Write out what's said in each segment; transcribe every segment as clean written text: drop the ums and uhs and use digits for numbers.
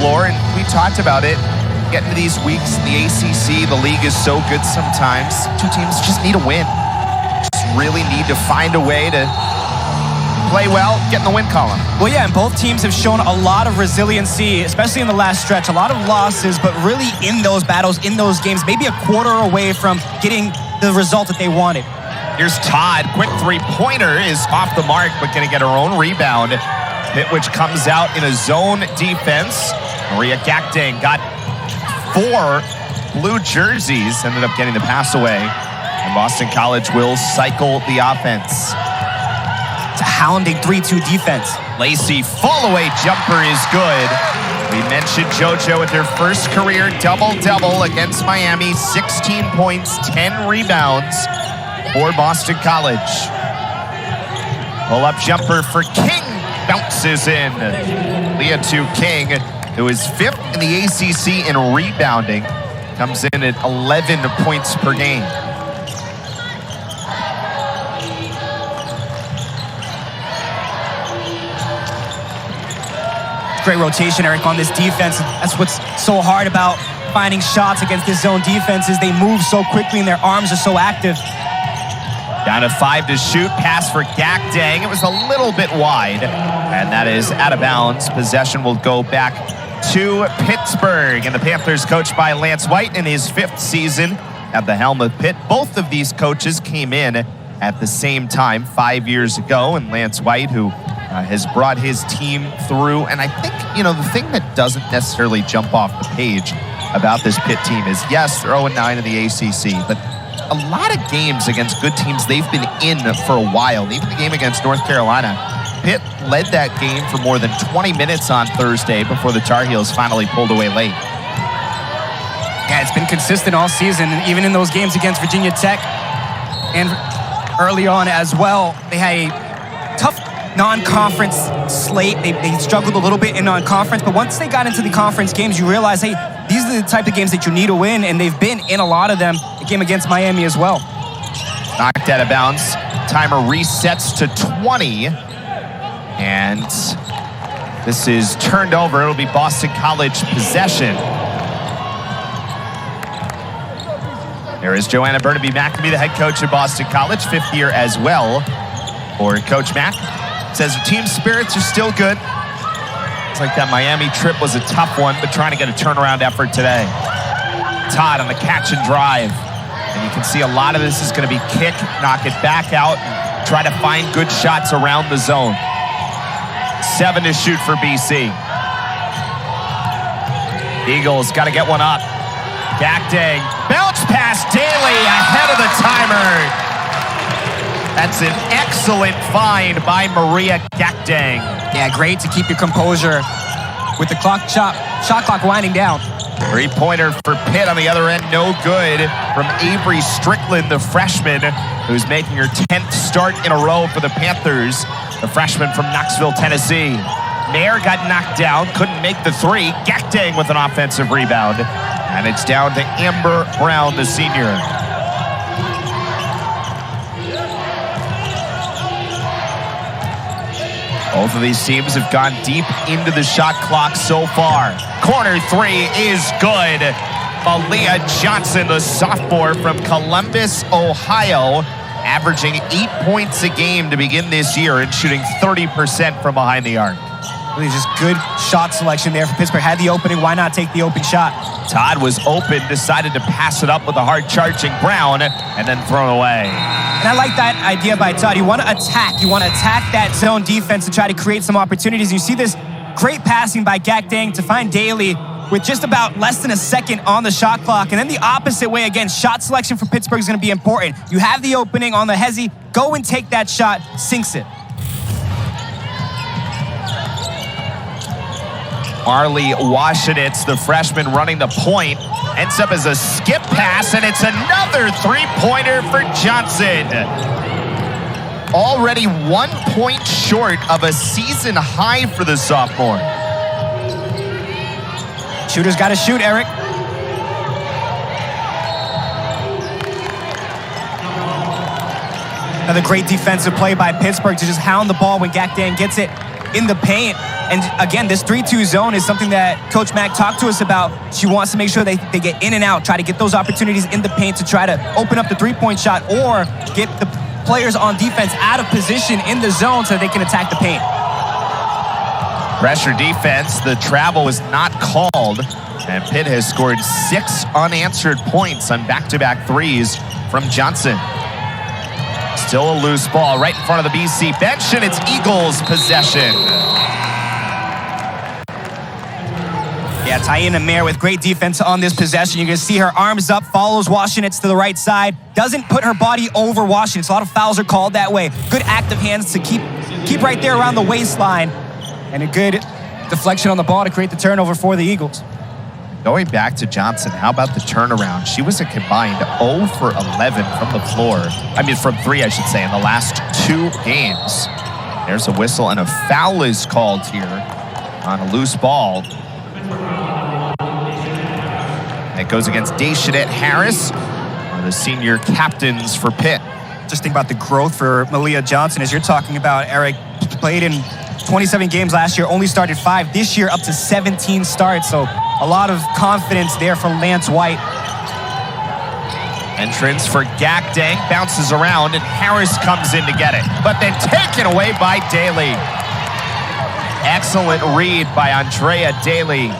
floor, and we talked about it. Getting to these weeks in the ACC, the league is so good sometimes. Two teams just need a win. Just really need to find a way to play well, get in the win column. Well, yeah, and both teams have shown a lot of resiliency, especially in the last stretch. A lot of losses, but really in those battles, in those games, maybe a quarter away from getting the result that they wanted. Here's Todd. Quick three-pointer is off the mark, but going to get her own rebound. Pitt, which comes out in a zone defense. Maria Gakdang got 4 blue jerseys, ended up getting the pass away. And Boston College will cycle the offense. It's a hounding 3-2 defense. Lacey, fall-away jumper is good. We mentioned JoJo with her first career double-double against Miami. 16 points, 10 rebounds for Boston College. Pull-up jumper for King. Bounces in. Leah to King, who is 5th in the ACC in rebounding. Comes in at 11 points per game. Great rotation, Eric, on this defense. That's what's so hard about finding shots against this zone defense is they move so quickly and their arms are so active. Down to 5 to shoot. Pass for Gakdang. It was a little bit wide, and that is out of bounds. Possession will go back to Pittsburgh, and the Panthers, coached by Lance White in his 5th season at the helm of Pitt. Both of these coaches came in at the same time 5 years ago, and Lance White, who has brought his team through. And I think, the thing that doesn't necessarily jump off the page about this Pitt team is, yes, they're 0-9 in the ACC, but a lot of games against good teams they've been in for a while. Even the game against North Carolina, Pitt led that game for more than 20 minutes on Thursday before the Tar Heels finally pulled away late. Yeah, it's been consistent all season, even in those games against Virginia Tech and early on as well. They had a tough non-conference slate. They struggled a little bit in non-conference, but once they got into the conference games, you realize, hey, these are the type of games that you need to win, and they've been in a lot of them. The game against Miami as well. Knocked out of bounds. Timer resets to 20. And this is turned over. It'll be Boston College possession. There is Joanna Burnaby McNamee, the head coach of Boston College, 5th year as well for Coach Mack. Says the team spirits are still good. It's like that Miami trip was a tough one, but trying to get a turnaround effort today. Todd on the catch and drive. And you can see a lot of this is going to be kick, knock it back out, and try to find good shots around the zone. 7 to shoot for BC. Eagles got to get one up. Gakdang, bounce pass, Daley ahead of the timer. That's an excellent find by Maria Gakdang. Yeah, great to keep your composure with the shot clock winding down. Three-pointer for Pitt on the other end, no good from Avery Strickland, the freshman, who's making her 10th start in a row for the Panthers, the freshman from Knoxville, Tennessee. Mair got knocked down, couldn't make the three. Gakdang with an offensive rebound. And it's down to Amber Brown, the senior. Both of these teams have gone deep into the shot clock so far. Corner 3 is good. Maliyah Johnson, the sophomore from Columbus, Ohio, averaging 8 points a game to begin this year and shooting 30% from behind the arc. Really just good shot selection there for Pittsburgh. Had the opening, why not take the open shot? Todd was open, decided to pass it up with a hard charging Brown, and then thrown away. And I like that idea by Todd. You want to attack. You want to attack that zone defense and try to create some opportunities. You see this great passing by Gakdang to find Daley with just about less than a second on the shot clock. And then the opposite way, again, shot selection for Pittsburgh is going to be important. You have the opening on the hezzy, go and take that shot, sinks it. Marley Washenitz, the freshman running the point, ends up as a skip pass, and it's another three-pointer for Johnson. Already 1 point short of a season high for the sophomore. Shooter's got to shoot, Eric. Another great defensive play by Pittsburgh to just hound the ball when Gakdang gets it in the paint. And again, this 3-2 zone is something that Coach Mack talked to us about. She wants to make sure they get in and out, try to get those opportunities in the paint to try to open up the three-point shot or get the players on defense out of position in the zone so they can attack the paint. Pressure defense, the travel was not called, and Pitt has scored 6 unanswered points on back-to-back threes from Johnson. Still a loose ball right in front of the BC bench, and it's Eagles possession. Yeah, Taina Mair with great defense on this possession. You can see her arms up, follows Washington to the right side, doesn't put her body over Washington. So a lot of fouls are called that way. Good active hands to keep right there around the waistline, and a good deflection on the ball to create the turnover for the Eagles. Going back to Johnson, how about the turnaround? She was a combined 0 for 11 from the floor. I mean, from 3, I should say, in the last 2 games. There's a whistle, and a foul is called here on a loose ball. It goes against Dayshanette Harris, one of the senior captains for Pitt. Just think about the growth for Maliyah Johnson, as you're talking about. Eric played in 27 games last year, only started 5. This year, up to 17 starts. So a lot of confidence there from Lance White. Entrance for Gakdeng, bounces around, and Harris comes in to get it, but then taken away by Daley. Excellent read by Andrea Daley.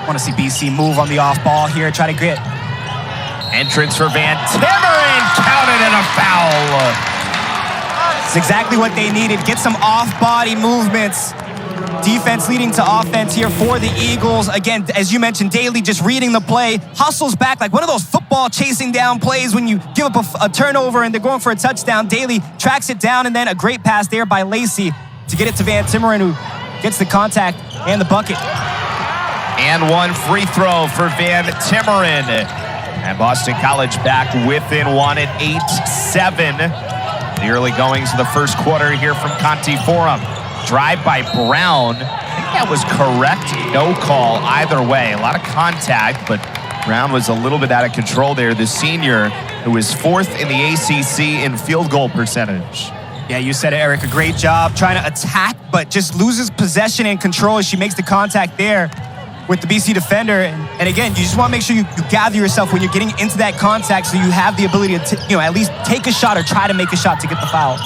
Want to see BC move on the off ball here, try to get. Entrance for VanTimmeren, counted and a foul. It's exactly what they needed. Get some off-body movements. Defense leading to offense here for the Eagles. Again, as you mentioned, Daley just reading the play, hustles back like one of those football chasing down plays when you give up a turnover and they're going for a touchdown. Daley tracks it down, and then a great pass there by Lacey to get it to VanTimmeren, who gets the contact and the bucket. And one free throw for VanTimmeren. And Boston College back within 1 at 8-7. The early goings of the first quarter here from Conti Forum. Drive by Brown. I think that was correct. No call either way. A lot of contact, but Brown was a little bit out of control there. The senior, who is 4th in the ACC in field goal percentage. Yeah, you said it, Eric. A great job trying to attack, but just loses possession and control as she makes the contact there with the BC defender. And again, you just want to make sure you gather yourself when you're getting into that contact so you have the ability to at least take a shot or try to make a shot to get the foul.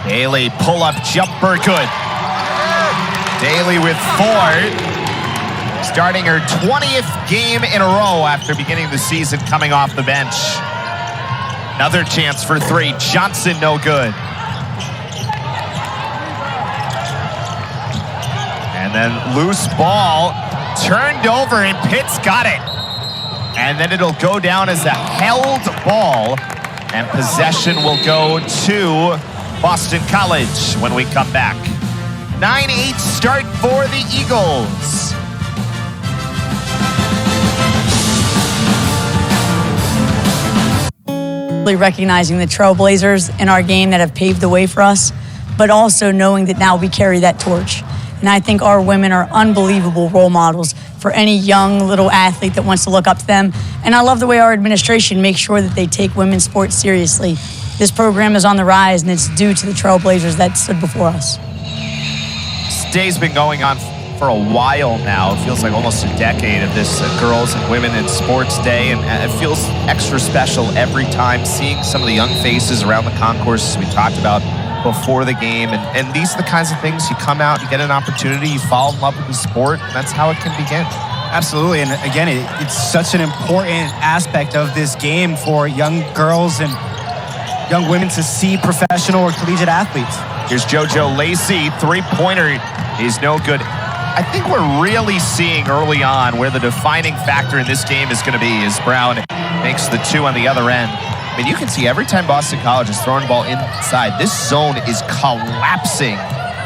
Daley pull-up jumper, good. Daley with 4. Starting her 20th game in a row after beginning the season coming off the bench. Another chance for 3. Johnson, no good. And then loose ball, turned over, and Pitt's got it. And then it'll go down as a held ball, and possession will go to Boston College when we come back. 9-8 start for the Eagles. Recognizing the trailblazers in our game that have paved the way for us, but also knowing that now we carry that torch. And I think our women are unbelievable role models for any young little athlete that wants to look up to them. And I love the way our administration makes sure that they take women's sports seriously. This program is on the rise, and it's due to the trailblazers that stood before us. This day's been going on for a while now. It feels like almost a decade of this Girls and Women in Sports Day, and it feels extra special every time seeing some of the young faces around the concourse we talked about before the game. And these are the kinds of things you come out, you get an opportunity, you fall in love with the sport, and that's how it can begin. Absolutely, and again, it's such an important aspect of this game for young girls and young women to see professional or collegiate athletes. Here's JoJo Lacey, 3-pointer is no good. I think we're really seeing early on where the defining factor in this game is going to be as Brown makes the 2 on the other end. I mean, you can see every time Boston College is throwing the ball inside, this zone is collapsing.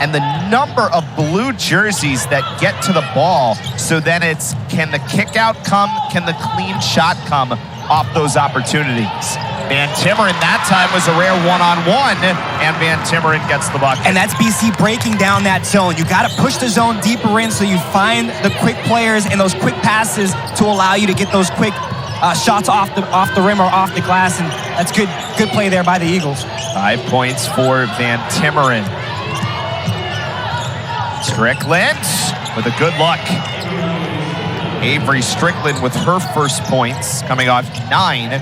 And the number of blue jerseys that get to the ball, so then it's, can the kick out come? Can the clean shot come off those opportunities? VanTimmeren that time was a rare one-on-one, and VanTimmeren gets the bucket. And that's BC breaking down that zone. You got to push the zone deeper in so you find the quick players and those quick passes to allow you to get those quick shots off the rim or off the glass, and that's good play there by the Eagles. 5 points for VanTimmeren. Strickland with a good look. Avery Strickland with her first points, coming off 9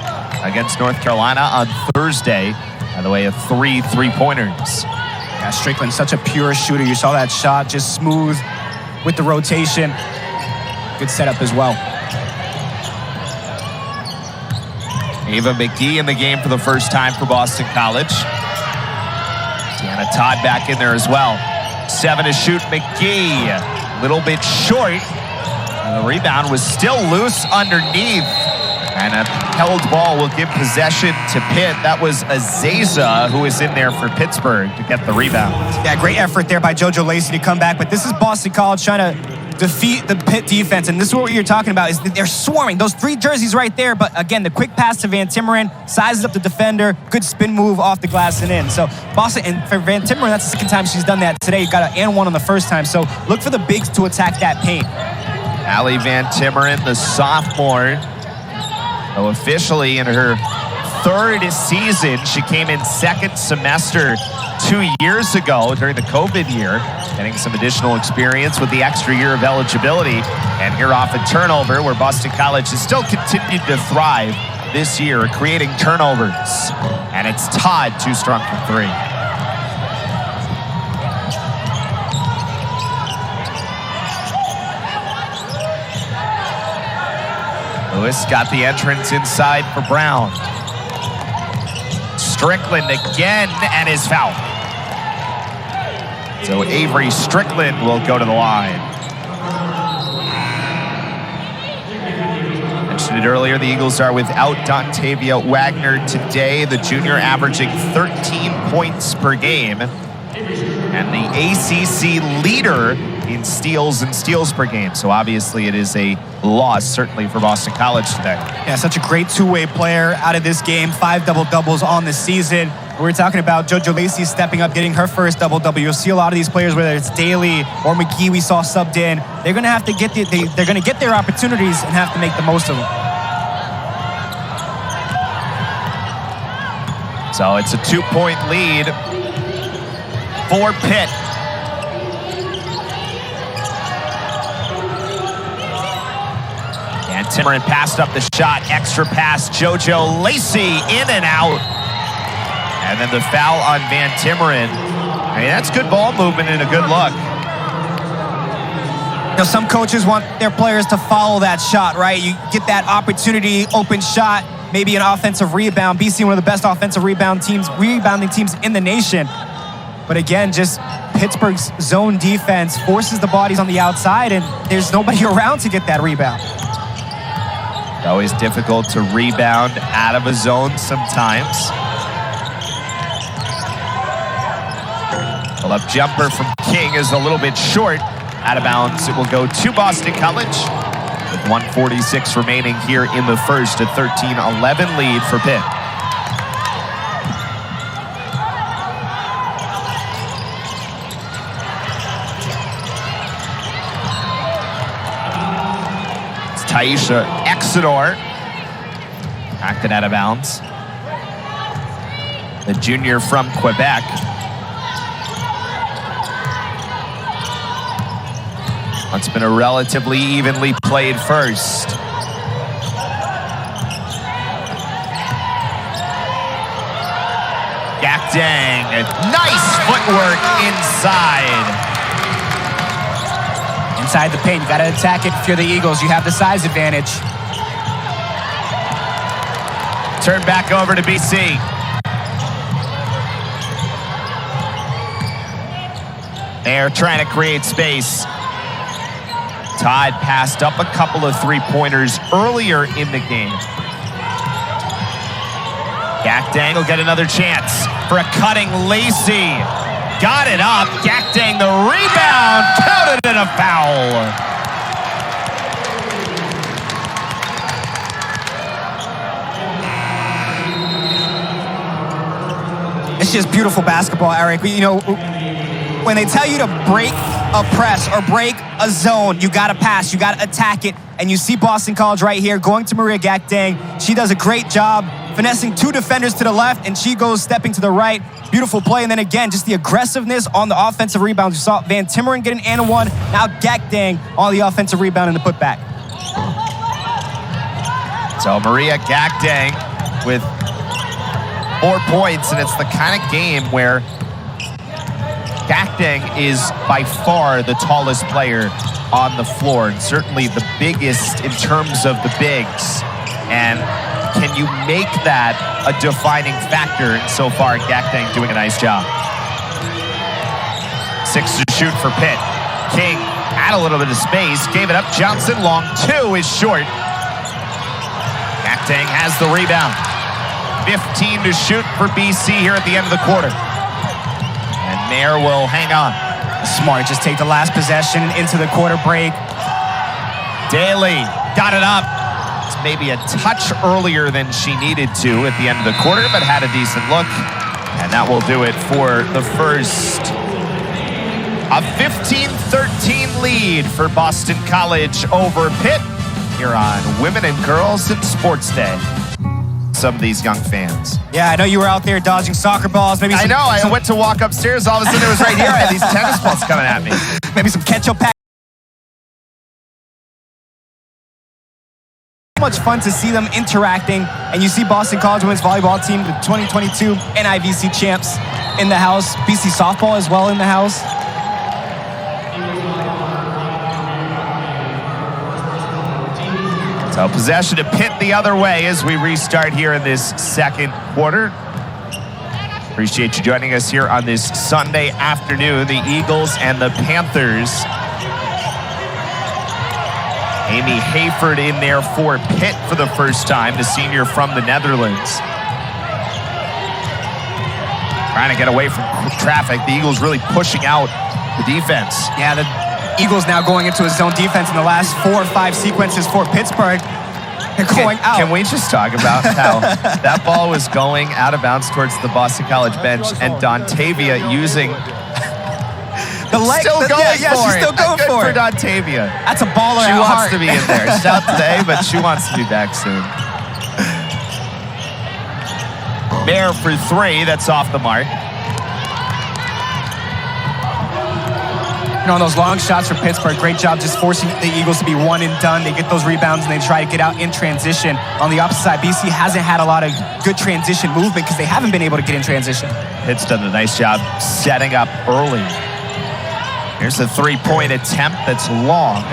against North Carolina on Thursday. By the way, of 3 3-pointers. Yeah, Strickland, such a pure shooter. You saw that shot, just smooth with the rotation. Good setup as well. Ava McGee in the game for the first time for Boston College. Deanna Todd back in there as well. 7 to shoot, McGee. A little bit short. And the rebound was still loose underneath. And a held ball will give possession to Pitt. That was Azaza who was in there for Pittsburgh to get the rebound. Yeah, great effort there by JoJo Lacey to come back. But this is Boston College trying to defeat the Pitt defense. And this is what you're talking about, is that they're swarming. Those 3 jerseys right there. But again, the quick pass to VanTimmeren, sizes up the defender, good spin move off the glass and in. So Boston, and for VanTimmeren, that's the second time she's done that today. Got an and one on the first time. So look for the bigs to attack that paint. Ally VanTimmeren, the sophomore, so officially in her 3rd season. She came in 2nd semester 2 years ago during the COVID year, getting some additional experience with the extra year of eligibility. And here off a turnover, where Boston College has still continued to thrive this year, creating turnovers. And it's Todd, too strong for 3. Lewis got the entrance inside for Brown. Strickland again, and is fouled. So Avery Strickland will go to the line. Mentioned it earlier, the Eagles are without Dontavia Wagner today, the junior averaging 13 points per game, and the ACC leader in steals and steals per game. So obviously it is a loss, certainly for Boston College today. Yeah, such a great two-way player out of this game. 5 double-doubles on the season. We're talking about JoJo Lacey stepping up, getting her first double-double. You'll see a lot of these players, whether it's Daley or McGee, we saw subbed in. They're going to have to get they're going to get their opportunities and have to make the most of them. So it's a 2-point lead for Pitt. And VanTimmeren passed up the shot, extra pass, JoJo Lacey in and out. And then the foul on VanTimmeren. I mean, that's good ball movement and a good look. You know, some coaches want their players to follow that shot, right? You get that opportunity, open shot, maybe an offensive rebound. BC, one of the best offensive rebounding teams in the nation. But again, just Pittsburgh's zone defense forces the bodies on the outside, and there's nobody around to get that rebound. It's always difficult to rebound out of a zone sometimes. Pull-up jumper from King is a little bit short. Out of bounds, it will go to Boston College with 1:46 remaining here in the first. A 13-11 lead for Pitt. It's Taisha Exidor acted out of bounds. The junior from Quebec. It's been a relatively evenly played first. Gakdang, nice footwork inside. Inside the paint, you gotta attack it if you're the Eagles. You have the size advantage. Turn back over to BC. They're trying to create space. Todd passed up a couple of three-pointers earlier in the game. Gakdang will get another chance for a cutting Lacey. Got it up. Gakdang the rebound. Counted in a foul. It's just beautiful basketball, Eric. You know, when they tell you to break a press or break a zone, you got to pass, you got to attack it. And you see Boston College right here going to Maliyah Johnson. She does a great job finessing 2 defenders to the left, and she goes stepping to the right. Beautiful play. And then again, just the aggressiveness on the offensive rebounds. You saw VanTimmeren get an and one. Now Johnson on the offensive rebound and the putback. So Maliyah Johnson with 4 points, and it's the kind of game where Johnson is by far the tallest player on the floor, and certainly the biggest in terms of the bigs. And can you make that a defining factor? And so far, Johnson doing a nice job. 6 to shoot for Pitt. King had a little bit of space, gave it up. Johnson, long 2 is short. Johnson has the rebound. 15 to shoot for BC here at the end of the quarter. And Mair will hang on. Smart, just take the last possession into the quarter break. Daley got it up. It's maybe a touch earlier than she needed to at the end of the quarter, but had a decent look. And that will do it for the first. A 15-13 lead for Boston College over Pitt here on Women and Girls in Sports Day. Some of these young fans. Yeah, I know you were out there dodging soccer balls. Maybe I know. I went to walk upstairs. All of a sudden, it was right here. I had these tennis balls coming at me. Maybe some ketchup pack. So much fun to see them interacting. And you see Boston College women's volleyball team, the 2022 NIVC champs in the house. BC softball as well in the house. So possession to Pitt the other way as we restart here in this second quarter. Appreciate you joining us here on this Sunday afternoon. The Eagles and the Panthers. Amy Hayford in there for Pitt for the first time, the senior from the Netherlands. Trying to get away from traffic. The Eagles really pushing out the defense. Yeah, the Eagles now going into a zone defense in the last 4 or 5 sequences for Pittsburgh. They're going out. Can we just talk about how that ball was going out of bounds towards the Boston College bench, and Dontavia using the leg. Still going yeah, for she's it. still going Good for it. Dontavia. That's a baller She at wants heart. to be in there. She's out today, but she wants to be back soon. Mair for 3. That's off the mark. You know, those long shots for Pittsburgh, great job just forcing the Eagles to be one and done. They get those rebounds and they try to get out in transition. On the opposite side, BC hasn't had a lot of good transition movement because they haven't been able to get in transition. Pitt's done a nice job setting up early. Here's the 3-point attempt that's long,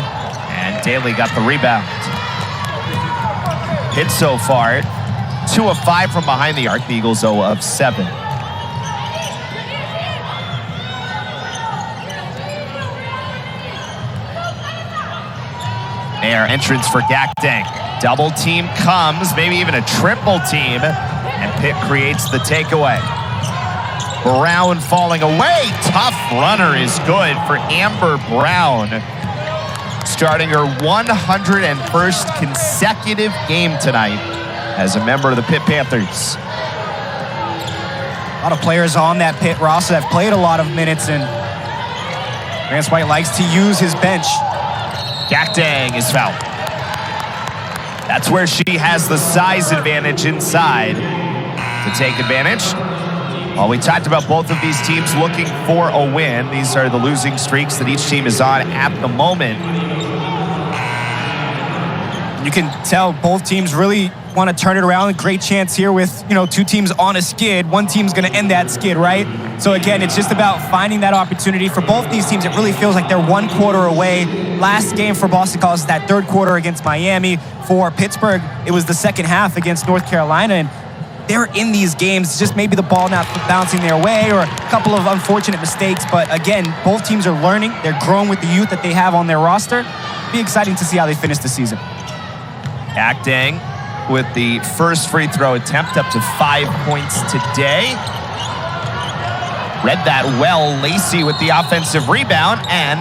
and Daley got the rebound. Pitt so far, 2 of 5 from behind the arc. The Eagles 0 of 7. Mair entrance for Johnson. Double team comes, maybe even a triple team, and Pitt creates the takeaway. Brown falling away. Tough runner is good for Amber Brown. Starting her 101st consecutive game tonight as a member of the Pitt Panthers. A lot of players on that Pitt roster that have played a lot of minutes, and Vance White likes to use his bench. Johnson is fouled. That's where she has the size advantage inside to take advantage. Well, we talked about both of these teams looking for a win. These are the losing streaks that each team is on at the moment. You can tell both teams really want to turn it around. A great chance here with, 2 teams on a skid. One team's going to end that skid, right? So again, it's just about finding that opportunity. For both these teams, it really feels like they're 1 quarter away. Last game for Boston College, that 3rd quarter against Miami. For Pittsburgh, it was the second half against North Carolina. And they're in these games, just maybe the ball not bouncing their way or a couple of unfortunate mistakes. But again, both teams are learning. They're growing with the youth that they have on their roster. It'll be exciting to see how they finish the season. Johnson with the first free throw attempt, up to 5 points today. Read that well. Lacey with the offensive rebound, and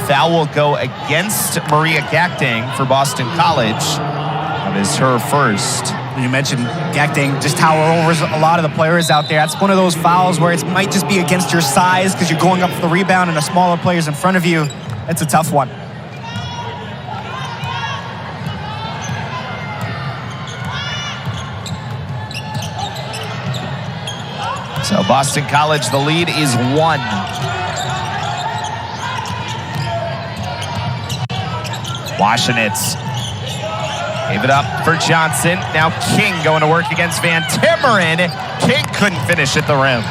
foul will go against Maliyah Johnson for Boston College. That is her first. You mentioned Gakdeng just tower over a lot of the players out there. That's one of those fouls where it might just be against your size because you're going up for the rebound and the smaller players in front of you. It's a tough one. So Boston College, the lead is 1. Washenitz gave it up for Johnson. Now King going to work against VanTimmeren. King couldn't finish at the rim.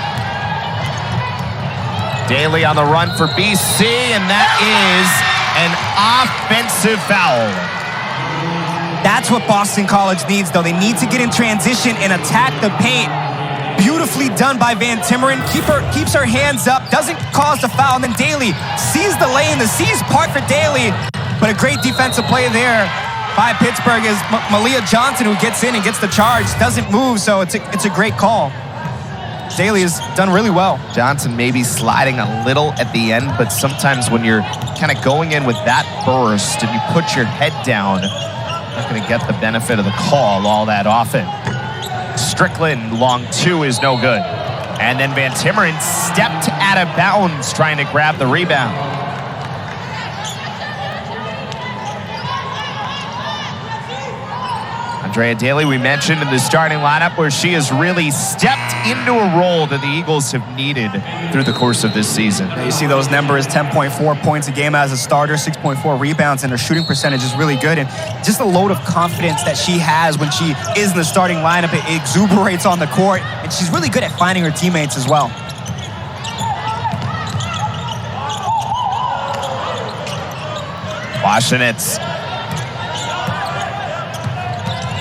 Daley on the run for BC, and that is an offensive foul. That's what Boston College needs, though. They need to get in transition and attack the paint. Beautifully done by VanTimmeren. Keeps her hands up, doesn't cause the foul, and then Daley sees the lane. The C's part for Daley, but a great defensive play there by Pittsburgh is Maliyah Johnson, who gets in and gets the charge, doesn't move, so it's a great call. Daley has done really well. Johnson maybe sliding a little at the end, but sometimes when you're kind of going in with that burst and you put your head down, you're not going to get the benefit of the call all that often. Strickland, long 2 is no good. And then VanTimmeren stepped out of bounds trying to grab the rebound. Andrea Daley, we mentioned in the starting lineup, where she has really stepped into a role that the Eagles have needed through the course of this season. Yeah, you see those numbers, 10.4 points a game as a starter, 6.4 rebounds, and her shooting percentage is really good. And just a load of confidence that she has when she is in the starting lineup. It exuberates on the court, and she's really good at finding her teammates as well. Washenitz.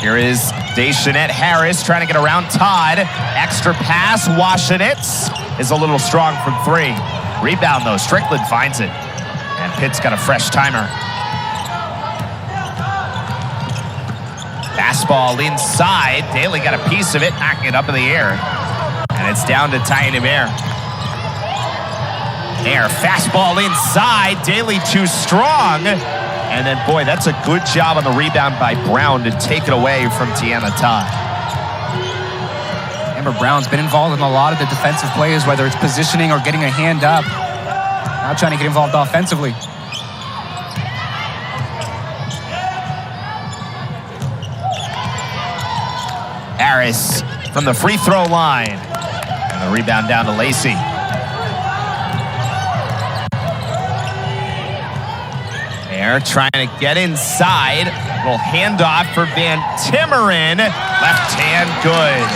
Here is Dayshanette Harris trying to get around Todd. Extra pass. Washenitz is a little strong from 3. Rebound, though. Strickland finds it. And Pitt's got a fresh timer. Fastball inside. Daley got a piece of it, knocking it up in the air. And it's down to Taina Mair. Mair, fastball inside. Daley too strong. And then, boy, that's a good job on the rebound by Brown to take it away from Tiana Todd. Amber Brown's been involved in a lot of the defensive plays, whether it's positioning or getting a hand up. Now trying to get involved offensively. Harris from the free throw line. And the rebound down to Lacey. Trying to get inside. Little handoff for VanTimmeren. Left hand good.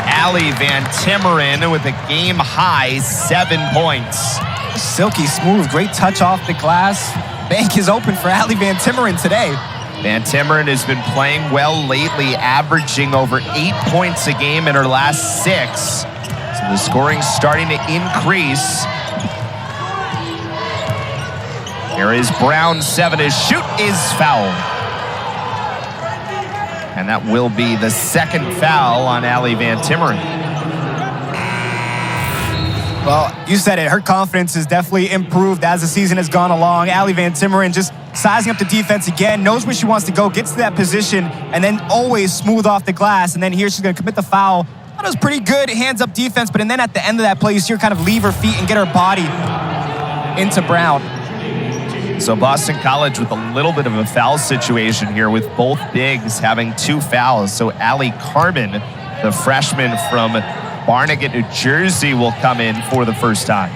Ally VanTimmeren with a game-high 7 points. Silky smooth, great touch off the glass. Bank is open for Ally VanTimmeren today. VanTimmeren has been playing well lately, averaging over 8 points a game in her last 6. So the scoring's starting to increase. Here is Brown, 7. His shoot is fouled. And that will be the 2nd foul on Ally VanTimmeren. Well, you said it. Her confidence has definitely improved as the season has gone along. Ally VanTimmeren just sizing up the defense again, knows where she wants to go, gets to that position, and then always smooth off the glass. And then here she's going to commit the foul. That was pretty good hands-up defense, but then at the end of that play, you see her kind of leave her feet and get her body into Brown. So Boston College with a little bit of a foul situation here with both bigs having 2 fouls. So Allie Carmen, the freshman from Barnegat, New Jersey, will come in for the first time.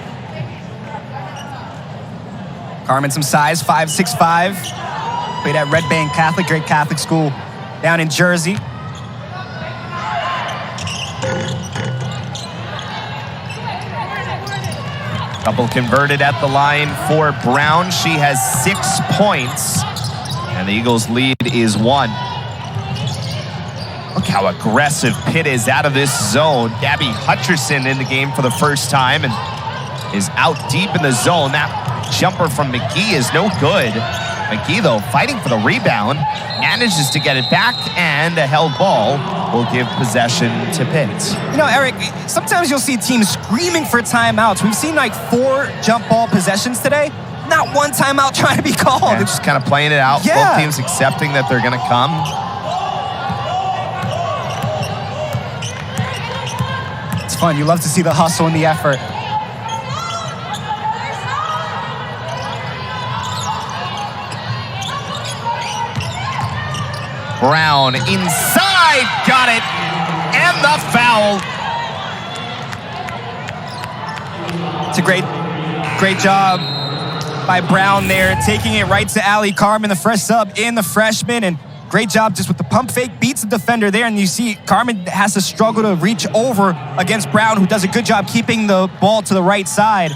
Carmen, some size, 5'6". Played at Red Bank Catholic, great Catholic school down in Jersey. Couple converted at the line for Brown. She has 6 points, and the Eagles' lead is 1. Look how aggressive Pitt is out of this zone. Gabby Hutcherson in the game for the first time and is out deep in the zone. That jumper from McGee is no good. McGee, though, fighting for the rebound, manages to get it back, and a held ball will give possession to Pitt. You know, Eric, sometimes you'll see teams screaming for timeouts. We've seen like 4 jump ball possessions today. Not one timeout trying to be called. Yeah, just kind of playing it out. Yeah. Both teams accepting that they're going to come. fun. You love to see the hustle and the effort. Brown inside, got it, and the foul. It's a great job by Brown there, taking it right to Ally Carmen, the fresh sub in the freshman, and great job just with the pump fake, beats the defender there, and you see Carmen has to struggle to reach over against Brown, who does a good job keeping the ball to the right side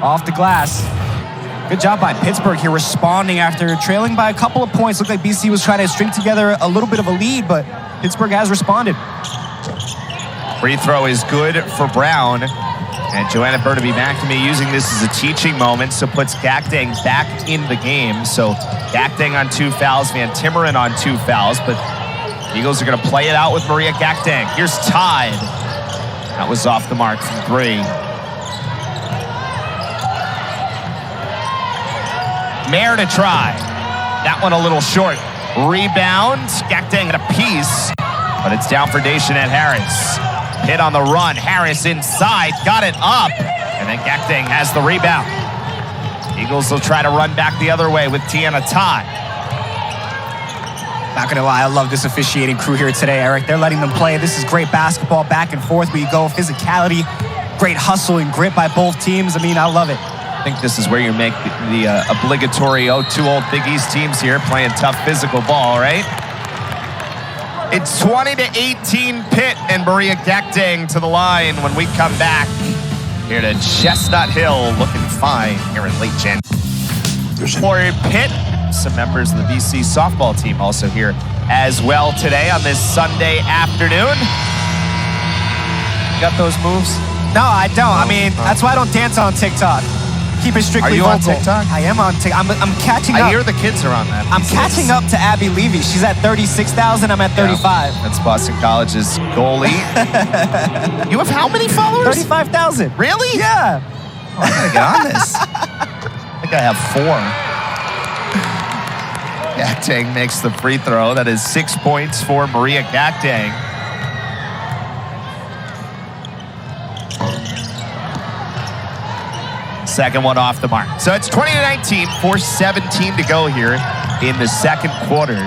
off the glass. Good job by Pittsburgh here, responding after trailing by a couple of points. Looked like BC was trying to string together a little bit of a lead, but Pittsburgh has responded. Free throw is good for Brown. And Joanna Burnaby McNamee using this as a teaching moment, so puts Gakdang back in the game. So Gakdang on 2 fouls, VanTimmeren on 2 fouls, but Eagles are going to play it out with Maliyah Gakdang. Here's Tide. That was off the mark from 3. Mair to try. That one a little short. Rebound. Gakdang at a piece, but it's down for Dayshanette Harris. Pitt on the run. Harris inside. Got it up. And then Gakdang has the rebound. Eagles will try to run back the other way with Taina Mair. Not gonna lie, I love this officiating crew here today, Eric. They're letting them play. This is great basketball, back and forth where you go. Physicality, great hustle and grit by both teams. I mean, I love it. I think this is where you make the obligatory 2 old Big East teams here playing tough physical ball, right? It's 20-18 Pitt, and Maliyah Gakdang to the line when we come back. Here to Chestnut Hill, looking fine here in late January. For Pitt, some members of the BC softball team also here as well today on this Sunday afternoon. Got those moves? No, I don't. I mean, that's why I don't dance on TikTok. Keep it strictly Are you vocal. on TikTok? I am on TikTok. I'm catching up. I hear the kids are on that. I'm catching up to Abby Levy. She's at 36,000. I'm at 35. Yeah, that's Boston College's goalie. You have how many followers? 35,000. Really? Yeah. Oh, I gotta get on this. I think I have 4. Gakdang makes the free throw. That is 6 points for Maliyah Gakdang. Second one off the mark. So it's 20-19, 4:17 to go here in the second quarter.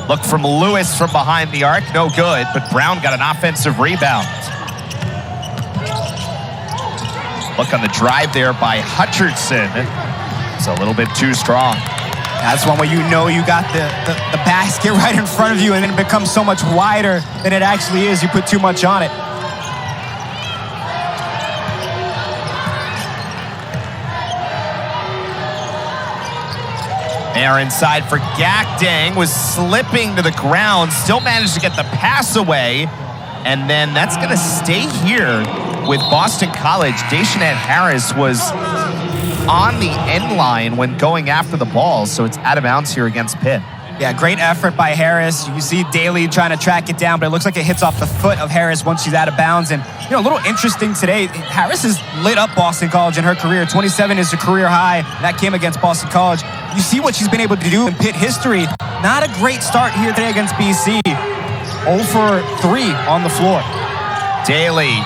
Look from Lewis from behind the arc, no good, but Brown got an offensive rebound. Look on the drive there by Hutcherson. It's a little bit too strong. That's one where you know you got the basket right in front of you, and then it becomes so much wider than it actually is. You put too much on it. Mair inside for Gakdang, was slipping to the ground, still managed to get the pass away, and then that's going to stay here with Boston College. Dayshanette Harris was on the end line when going after the ball, so it's out of bounds here against Pitt. Yeah, great effort by Harris. You see Daley trying to track it down, but it looks like it hits off the foot of Harris once she's out of bounds. And, you know, a little interesting today, Harris has lit up Boston College in her career. 27 is her career high. That came against Boston College. You see what she's been able to do in Pitt history. Not a great start here today against BC. 0 for 3 on the floor. Daley,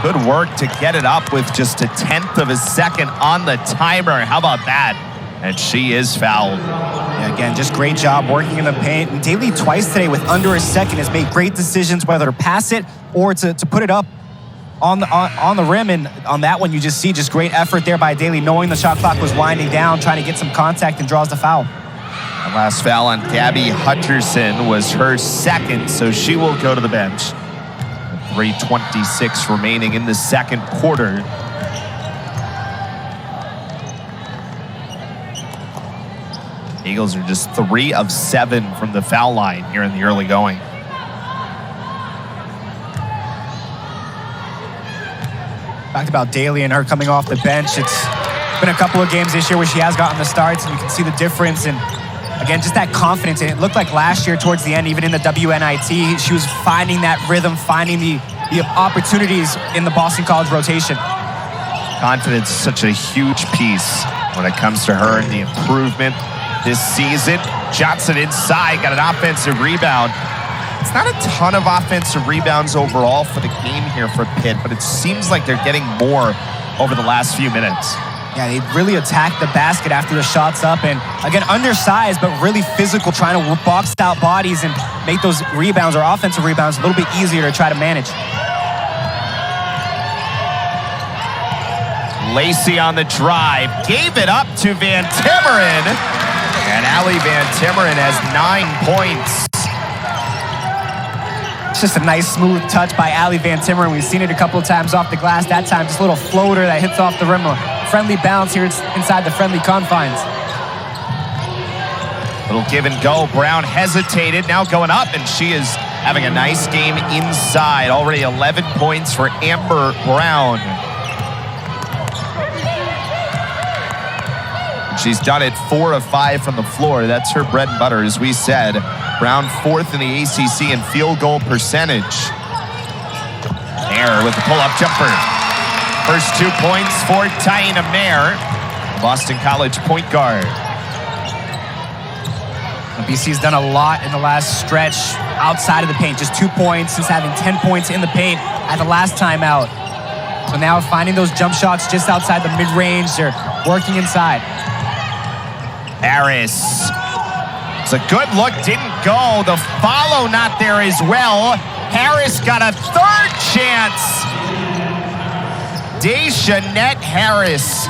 good work to get it up with just a 1/10 of a second on the timer. How about that? And she is fouled. Yeah, again, just great job working in the paint. And Daley twice today with under a second has made great decisions whether to pass it or to put it up on the rim. And on that one, you just see just great effort there by Daley, knowing the shot clock was winding down, trying to get some contact, and draws the foul. The last foul on Gabby Hutcherson was her second, so she will go to the bench. 3:26 remaining in the second quarter. Eagles are just 3 of 7 from the foul line here in the early going. Talked about Daley and her coming off the bench. It's been a couple of games this year where she has gotten the starts, and you can see the difference. And again, just that confidence. And it looked like last year towards the end, even in the WNIT, she was finding that rhythm, finding the opportunities in the Boston College rotation. Confidence is such a huge piece when it comes to her and the improvement this season. Johnson inside, got an offensive rebound. It's not a ton of offensive rebounds overall for the game here for Pitt, but it seems like they're getting more over the last few minutes. Yeah, they really attacked the basket after the shot's up, and again, undersized, but really physical, trying to box out bodies and make those rebounds or offensive rebounds a little bit easier to try to manage. Lacey on the drive, gave it up to VanTimmeren, and Ally VanTimmeren has 9 points. It's just a nice, smooth touch by Ally VanTimmeren. We've seen it a couple of times off the glass. That time, just a little floater that hits off the rim. A friendly bounce here inside the friendly confines. Little give and go. Brown hesitated, now going up, and she is having a nice game inside. Already 11 points for Amber Brown. She's done it 4 of 5 from the floor. That's her bread and butter, as we said. Brown 4th in the ACC in field goal percentage. Mair with the pull-up jumper. First 2 points for Taina Mair, Boston College point guard. BC's done a lot in the last stretch outside of the paint. Just 2 points since having 10 points in the paint at the last time out. So now finding those jump shots just outside the mid-range. They're working inside. Harris. It's a good look, didn't go. The follow not there as well. Harris got a 3rd chance. Dayshanette Harris.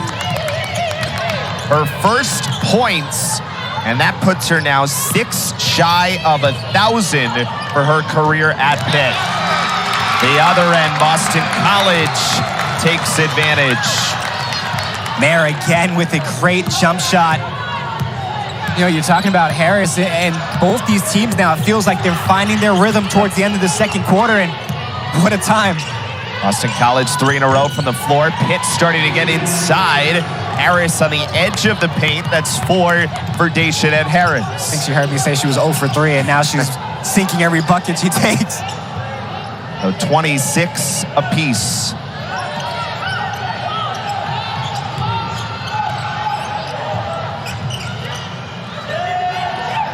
Her first points, and that puts her now 6 shy of 1,000 for her career at Pitt. The other end, Boston College takes advantage. Mair again with a great jump shot. You know, you're talking about Harris, and both these teams now, it feels like they're finding their rhythm towards the end of the second quarter, and what a time. Boston College 3 in a row from the floor. Pitt starting to get inside. Harris on the edge of the paint. That's 4 for Dayshanette Harris. I think she heard me say she was 0 for 3, and now she's sinking every bucket she takes. So 26 apiece.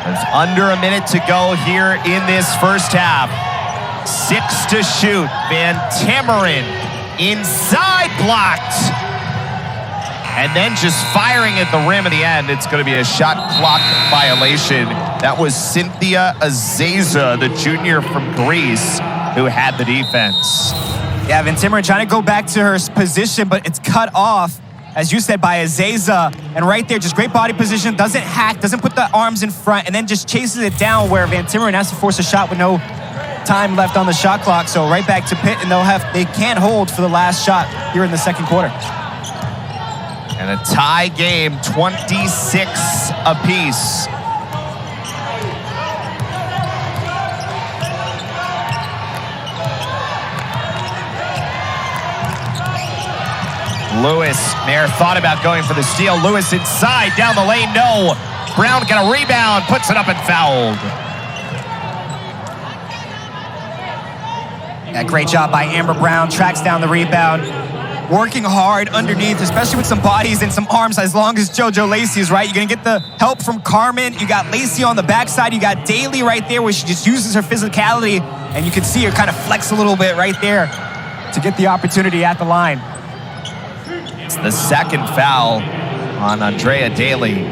There's under a minute to go here in this first half. 6 to shoot. VanTimmeren inside, blocked. And then just firing at the rim at the end. It's going to be a shot clock violation. That was Cynthia Azaza, the junior from Greece, who had the defense. Yeah, VanTimmeren trying to go back to her position, but it's cut off, as you said, by Azaza. And right there, just great body position, doesn't hack, doesn't put the arms in front, and then just chases it down where VanTimmeren has to force a shot with no time left on the shot clock. So right back to Pitt, and they can't hold for the last shot here in the second quarter. And a tie game, 26 apiece. Lewis, Mair thought about going for the steal. Lewis inside, down the lane, no. Brown got a rebound, puts it up and fouled. Yeah, great job by Amber Brown, tracks down the rebound. Working hard underneath, especially with some bodies and some arms, as long as JoJo Lacey is right. You're gonna get the help from Carmen. You got Lacey on the backside. You got Daley right there where she just uses her physicality, and you can see her kind of flex a little bit right there to get the opportunity at the line. It's the second foul on Andrea Daley.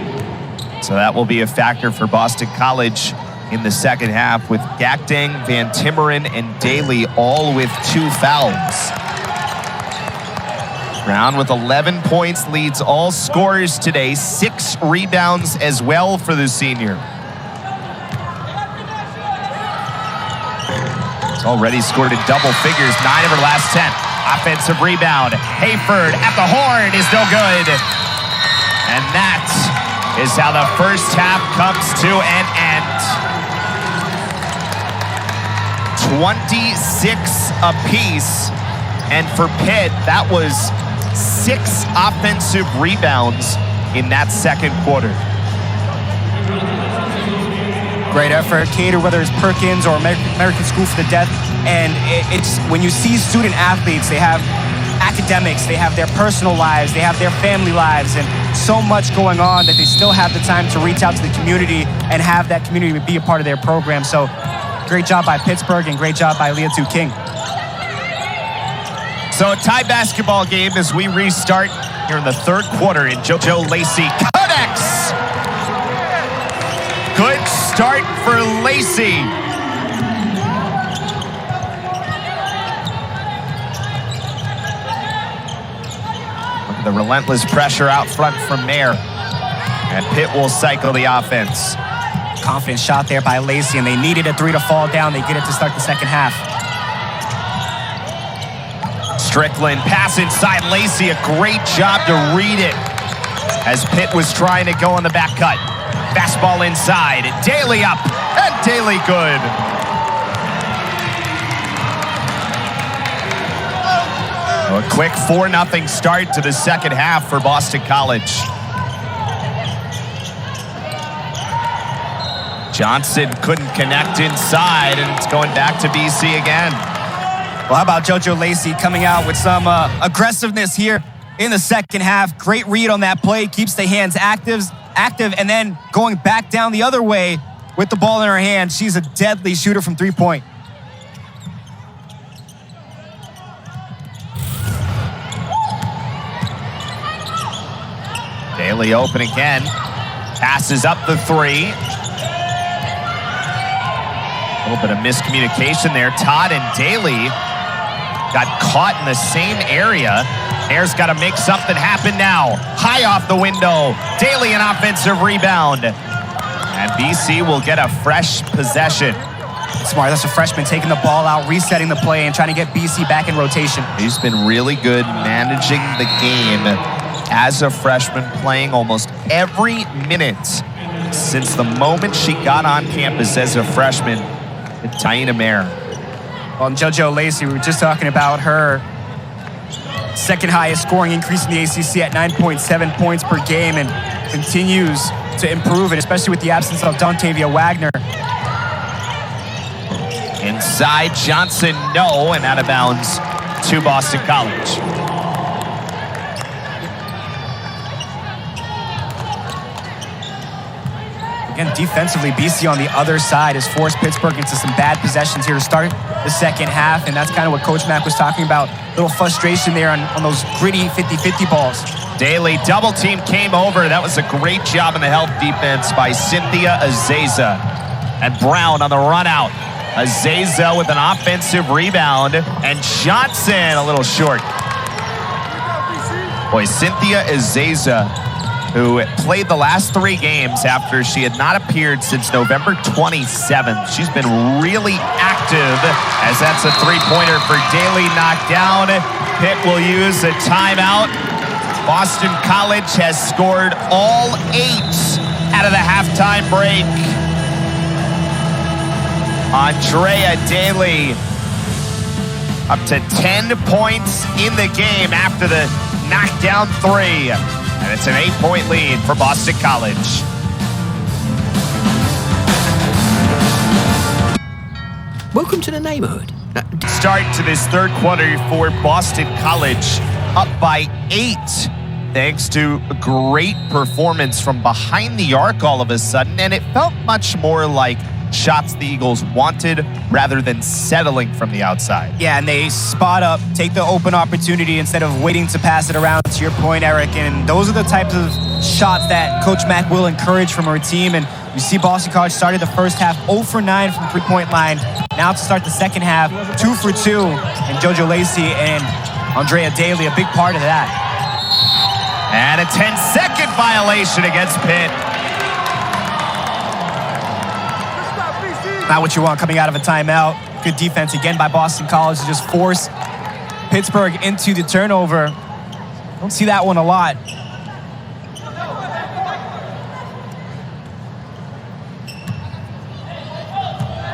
So that will be a factor for Boston College in the second half, with Gakdeng, VanTimmeren, and Daley all with 2 fouls. Brown with 11 points leads all scorers today, 6 rebounds as well for the senior. It's already scored in double figures, 9 of her last 10. Offensive rebound, Hayford at the horn is no good. And that is how the first half comes to an end. 26 apiece. And for Pitt, that was 6 offensive rebounds in that second quarter. Great effort, Cater, whether it's Perkins or American School for the Deaf. And it's when you see student athletes, they have academics, they have their personal lives, they have their family lives, and so much going on that they still have the time to reach out to the community and have that community be a part of their program. So great job by Pittsburgh and great job by Leah King. So a tie basketball game as we restart here in the third quarter in JoJo Lacey connects. Good start for Lacey. Look at the relentless pressure out front from Mair. And Pitt will cycle the offense. Confident shot there by Lacey, and they needed a 3 to fall down. They get it to start the second half. Strickland pass inside Lacey, a great job to read it as Pitt was trying to go on the back cut. Fastball inside, Daley up, and Daley good. A quick 4-0 start to the second half for Boston College. Johnson couldn't connect inside, and it's going back to BC again. Well, how about JoJo Lacey coming out with some aggressiveness here in the second half? Great read on that play, keeps the hands active, and then going back down the other way with the ball in her hand. She's a deadly shooter from three-point. Daley open again, passes up the three. A little bit of miscommunication there. Todd and Daley got caught in the same area. Mair's got to make something happen now. High off the window. Daley an offensive rebound. And BC will get a fresh possession. Smart, that's a freshman taking the ball out, resetting the play, and trying to get BC back in rotation. He's been really good managing the game as a freshman, playing almost every minute since the moment she got on campus as a freshman at Taina Mair. Well, JoJo Lacey, we were just talking about her second highest scoring increase in the ACC at 9.7 points per game, and continues to improve, and especially with the absence of Dontavia Wagner. Inside, Johnson, no, and out of bounds to Boston College. Again, defensively, BC on the other side has forced Pittsburgh into some bad possessions here to start the second half, and that's kind of what Coach Mack was talking about. A little frustration there on those gritty 50-50 balls. Daley double team came over. That was a great job in the help defense by Cynthia Azeza. And Brown on the run out. Azeza with an offensive rebound, and Johnson a little short. Boy, Cynthia Azeza, who played the last 3 games after she had not appeared since November 27th. She's been really active, as that's a three-pointer for Daley, knocked down. Pitt will use a timeout. Boston College has scored all 8 out of the halftime break. Andrea Daley up to 10 points in the game after the knockdown 3. And it's an 8-point lead for Boston College. Welcome to the neighborhood. Start to this third quarter for Boston College, up by 8, thanks to a great performance from behind the arc all of a sudden, and it felt much more like shots the Eagles wanted rather than settling from the outside. Yeah, and they spot up, take the open opportunity instead of waiting to pass it around, to your point, Eric. And those are the types of shots that Coach Mack will encourage from her team. And you see Boston College started the first half 0 for 9 from three-point line. Now to start the second half, 2 for 2. And JoJo Lacey and Andrea Daley, a big part of that. And a 10-second violation against Pitt. Not what you want coming out of a timeout. Good defense again by Boston College to just force Pittsburgh into the turnover. Don't see that one a lot.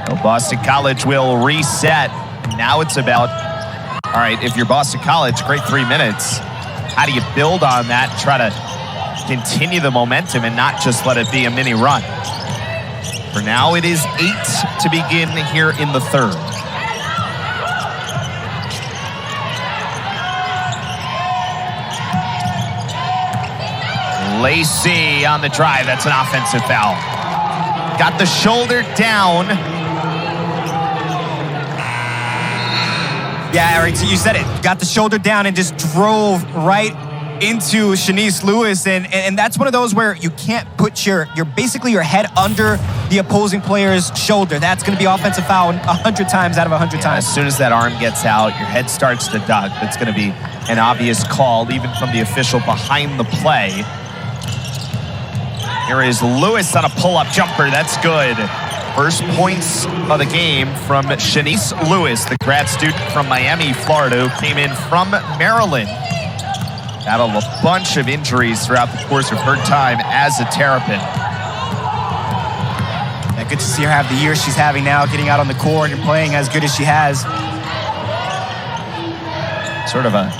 Well, Boston College will reset. Now it's about, all right, if you're Boston College, great 3 minutes. How do you build on that, try to continue the momentum and not just let it be a mini run? For now, it is 8 to begin here in the third. Lacey on the drive. That's an offensive foul. Got the shoulder down. Yeah, Eric, you said it. Got the shoulder down and just drove right into Shanice Lewis. And that's one of those where you can't put your basically your head under the opposing player's shoulder. That's going to be offensive foul 100 times out of 100 times. As soon as that arm gets out, your head starts to duck. That's going to be an obvious call, even from the official behind the play. Here is Lewis on a pull-up jumper. That's good. First points of the game from Shanice Lewis, the grad student from Miami, Florida, who came in from Maryland. Battled a bunch of injuries throughout the course of her time as a Terrapin. Yeah, good to see her have the year she's having now, getting out on the court and playing as good as she has. Sort of a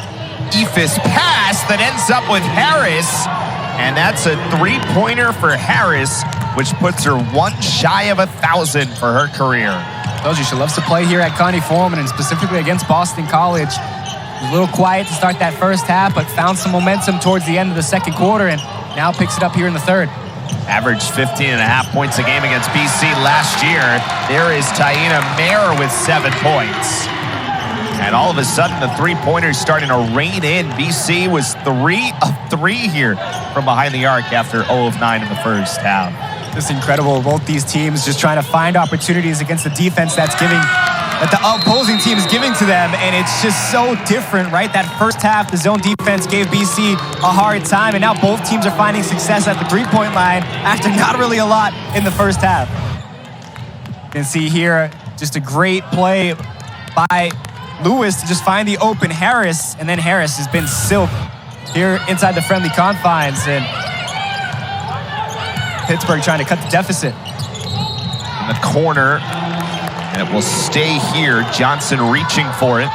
eephus pass that ends up with Harris. And that's a three-pointer for Harris, which puts her one shy of 1,000 for her career. I told you, she loves to play here at Connie Foreman and specifically against Boston College. A little quiet to start that first half, but found some momentum towards the end of the second quarter and now picks it up here in the third. Averaged 15.5 points a game against BC last year. There is Taina Mair with 7 points. And all of a sudden, the three-pointers starting to rain in. BC was 3 of 3 here from behind the arc after 0 of 9 in the first half. Just incredible. Both these teams just trying to find opportunities against the defense that the opposing team is giving to them, and it's just so different, right? That first half, the zone defense gave BC a hard time, and now both teams are finding success at the three-point line after not really a lot in the first half. You can see here just a great play by Lewis to just find the open Harris, and then Harris has been silk here inside the friendly confines, and Pittsburgh trying to cut the deficit. In the corner, and it will stay here. Johnson reaching for it.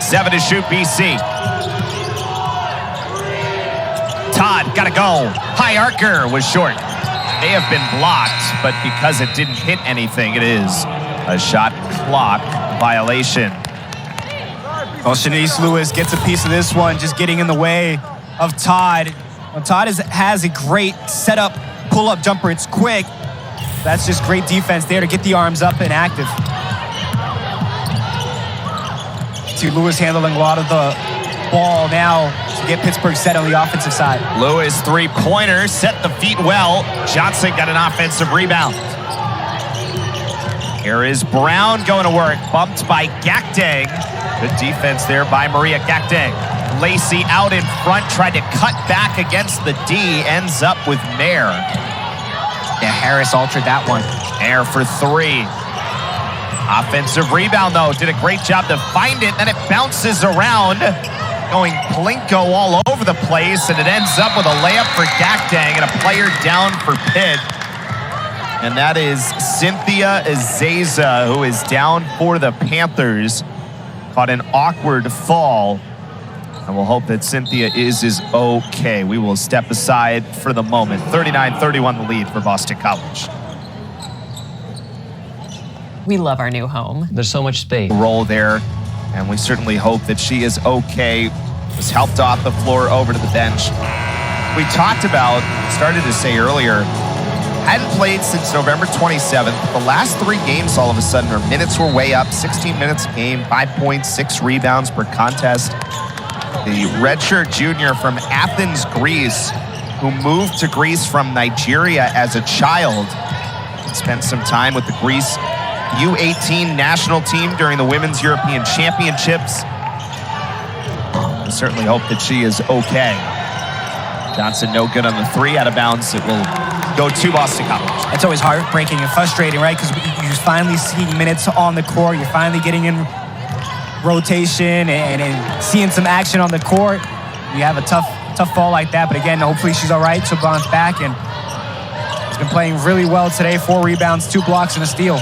Seven to shoot, BC. Todd, gotta go. High archer was short. May have been blocked, but because it didn't hit anything, it is a shot clock violation. Well, Shanice Lewis gets a piece of this one, just getting in the way of Todd. Well, Todd has a great setup, pull-up jumper. It's quick. That's just great defense there to get the arms up and active. See Lewis handling a lot of the ball now to get Pittsburgh set on the offensive side. Lewis, three-pointer, set the feet well. Johnson got an offensive rebound. Here is Brown going to work, bumped by Gakdeng. Good defense there by Maria Gakdeng. Lacey out in front, tried to cut back against the D, ends up with Mair. Yeah, Harris altered that one. Mair for three. Offensive rebound, though. Did a great job to find it. Then it bounces around, going Plinko all over the place, and it ends up with a layup for Gakdeng and a player down for Pitt. And that is Cynthia Ezeza, who is down for the Panthers. Caught an awkward fall. And we'll hope that Cynthia is okay. We will step aside for the moment. 39-31 the lead for Boston College. We love our new home. There's so much space. Roll there, and we certainly hope that she is okay. Was helped off the floor over to the bench. We talked about, started to say earlier, hadn't played since November 27th. The last three games, all of a sudden, her minutes were way up. 16 minutes a game, 5 points, 6 rebounds per contest. The redshirt junior from Athens, Greece, who moved to Greece from Nigeria as a child, spent some time with the Greece U18 national team during the Women's European Championships. We certainly hope that she is okay. Johnson no good on the three, out of bounds. It will go to Boston College. It's always heartbreaking and frustrating, right? Because you're finally seeing minutes on the court. You're finally getting in rotation and seeing some action on the court. You have a tough fall like that, but again, hopefully she's all right. She'll bounce back, and she's been playing really well today. 4 rebounds, 2 blocks, and a steal.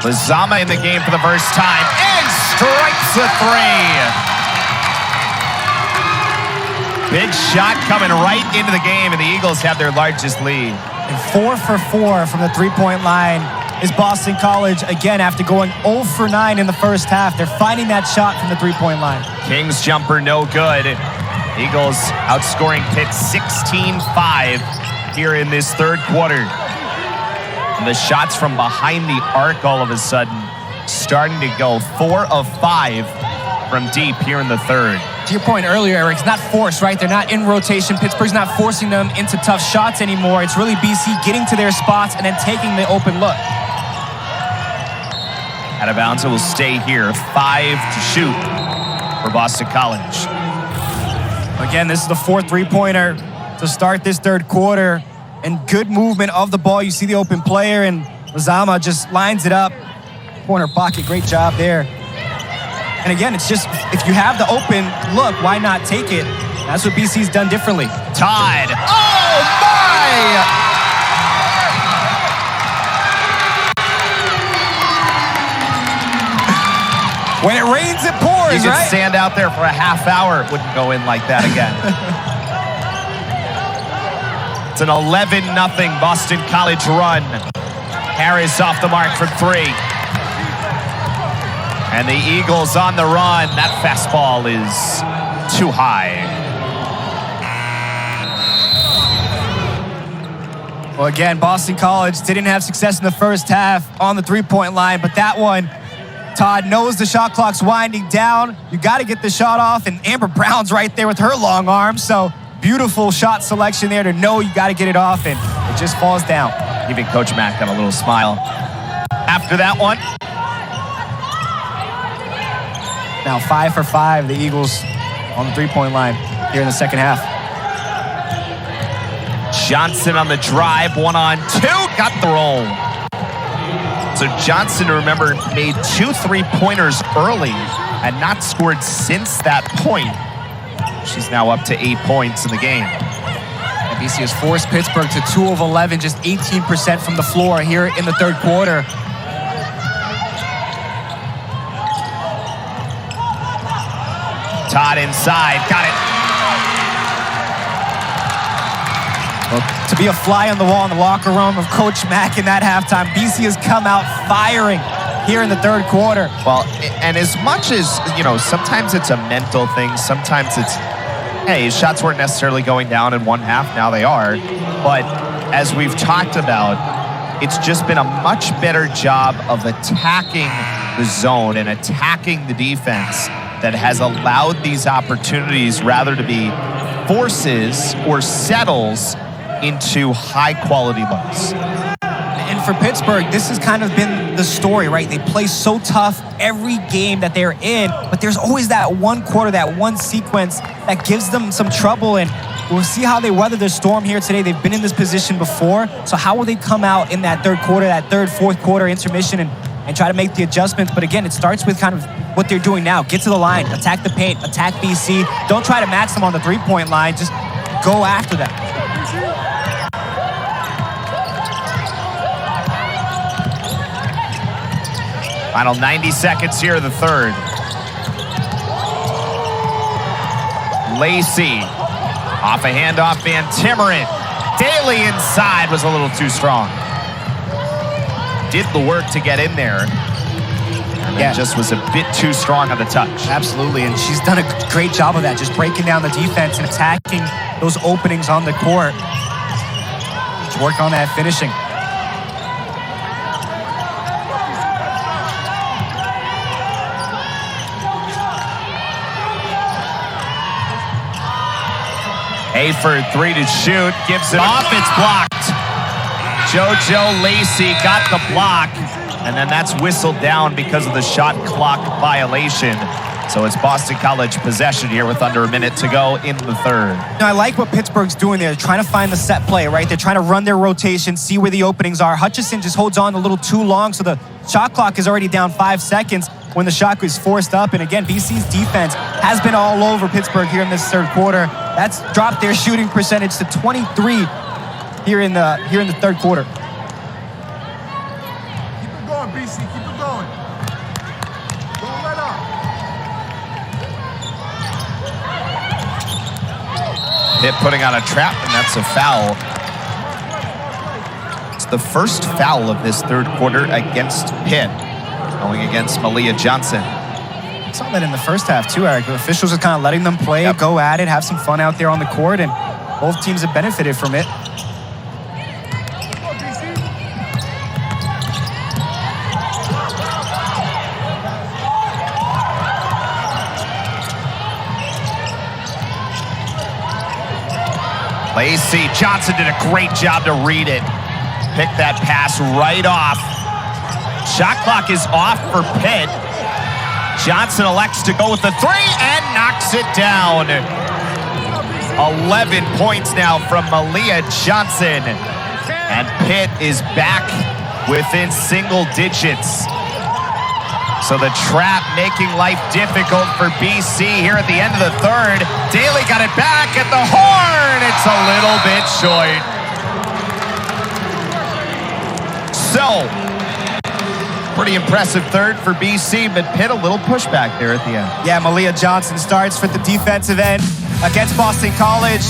Lizama in the game for the first time and strikes a three. Big shot coming right into the game, and the Eagles have their largest lead. And 4 for 4 from the three-point line is Boston College, again, after going 0 for 9 in the first half. They're finding that shot from the three-point line. King's jumper, no good. Eagles outscoring Pitt 16-5 here in this third quarter. And the shots from behind the arc all of a sudden starting to go 4 of 5 from deep here in the third. To your point earlier, Eric, it's not forced, right? They're not in rotation. Pittsburgh's not forcing them into tough shots anymore. It's really BC getting to their spots and then taking the open look. Out of bounds, it will stay here. 5 to shoot for Boston College. Again, this is the fourth three-pointer to start this third quarter. And good movement of the ball. You see the open player, and Lazama just lines it up. Corner pocket, great job there. And again, it's just, if you have the open look, why not take it? That's what BC's done differently. Todd. Oh, my! When it rains, it pours, You could right? stand out there for a half hour. It wouldn't go in like that again. It's an 11-0 Boston College run. Harris off the mark for 3. And the Eagles on the run. That fastball is too high. Well, again, Boston College didn't have success in the first half on the three-point line, but that one, Todd knows the shot clock's winding down. You got to get the shot off, and Amber Brown's right there with her long arm, so beautiful shot selection there to know you got to get it off, and it just falls down. Even Coach Mack got a little smile after that one. Now 5 for 5, the Eagles on the three-point line here in the second half. Johnson on the drive, 1-on-2, got the roll. So Johnson, remember, made 2 3-pointers early and not scored since that point. She's now up to 8 points in the game. And BC has forced Pittsburgh to 2 of 11, just 18% from the floor here in the third quarter. Todd inside, got it. Well, to be a fly on the wall in the locker room of Coach Mack in that halftime, BC has come out firing here in the third quarter. Well, and as much as, sometimes it's a mental thing, sometimes it's, hey, shots weren't necessarily going down in one half, now they are. But as we've talked about, it's just been a much better job of attacking the zone and attacking the defense that has allowed these opportunities rather to be forces or settles into high-quality looks. And for Pittsburgh, this has kind of been the story, right? They play so tough every game that they're in, but there's always that one quarter, that one sequence that gives them some trouble, and we'll see how they weather the storm here today. They've been in this position before, so how will they come out in that third quarter, that third, fourth quarter intermission and try to make the adjustments? But again, it starts with kind of what they're doing now. Get to the line, attack the paint, attack BC. Don't try to match them on the three-point line. Just go after them. Final 90 seconds here in the third. Lacey off a handoff, VanTimmeren. Daley inside was a little too strong. Did the work to get in there. And then just was a bit too strong on the touch. Absolutely, and she's done a great job of that, just breaking down the defense and attacking those openings on the court. Just work on that finishing. A for 3 to shoot, gives it off, it's blocked. JoJo Lacey got the block, and then that's whistled down because of the shot clock violation. So it's Boston College possession here with under a minute to go in the third. I like what Pittsburgh's doing there. They're trying to find the set play, right? They're trying to run their rotation, see where the openings are. Hutchison just holds on a little too long, so the shot clock is already down 5 seconds when the shot was forced up. And again, BC's defense has been all over Pittsburgh here in this third quarter. That's dropped their shooting percentage to 23 here in the third quarter. Keep it going, BC. Keep it going. Don't let up. Pitt putting on a trap, and that's a foul. It's the first foul of this third quarter against Pitt, going against Maliyah Johnson. I saw that in the first half too, Eric. The officials are kind of letting them play, go at it, have some fun out there on the court, and both teams have benefited from it. Lacey Johnson did a great job to read it. Picked that pass right off. Shot clock is off for Pitt. Johnson elects to go with the three and knocks it down. 11 points now from Maliyah Johnson. And Pitt is back within single digits. So the trap making life difficult for BC here at the end of the third. Daley got it back at the horn. It's a little bit short. So, pretty impressive third for BC, but Pitt a little pushback there at the end. Yeah, Maliyah Johnson starts for the defensive end against Boston College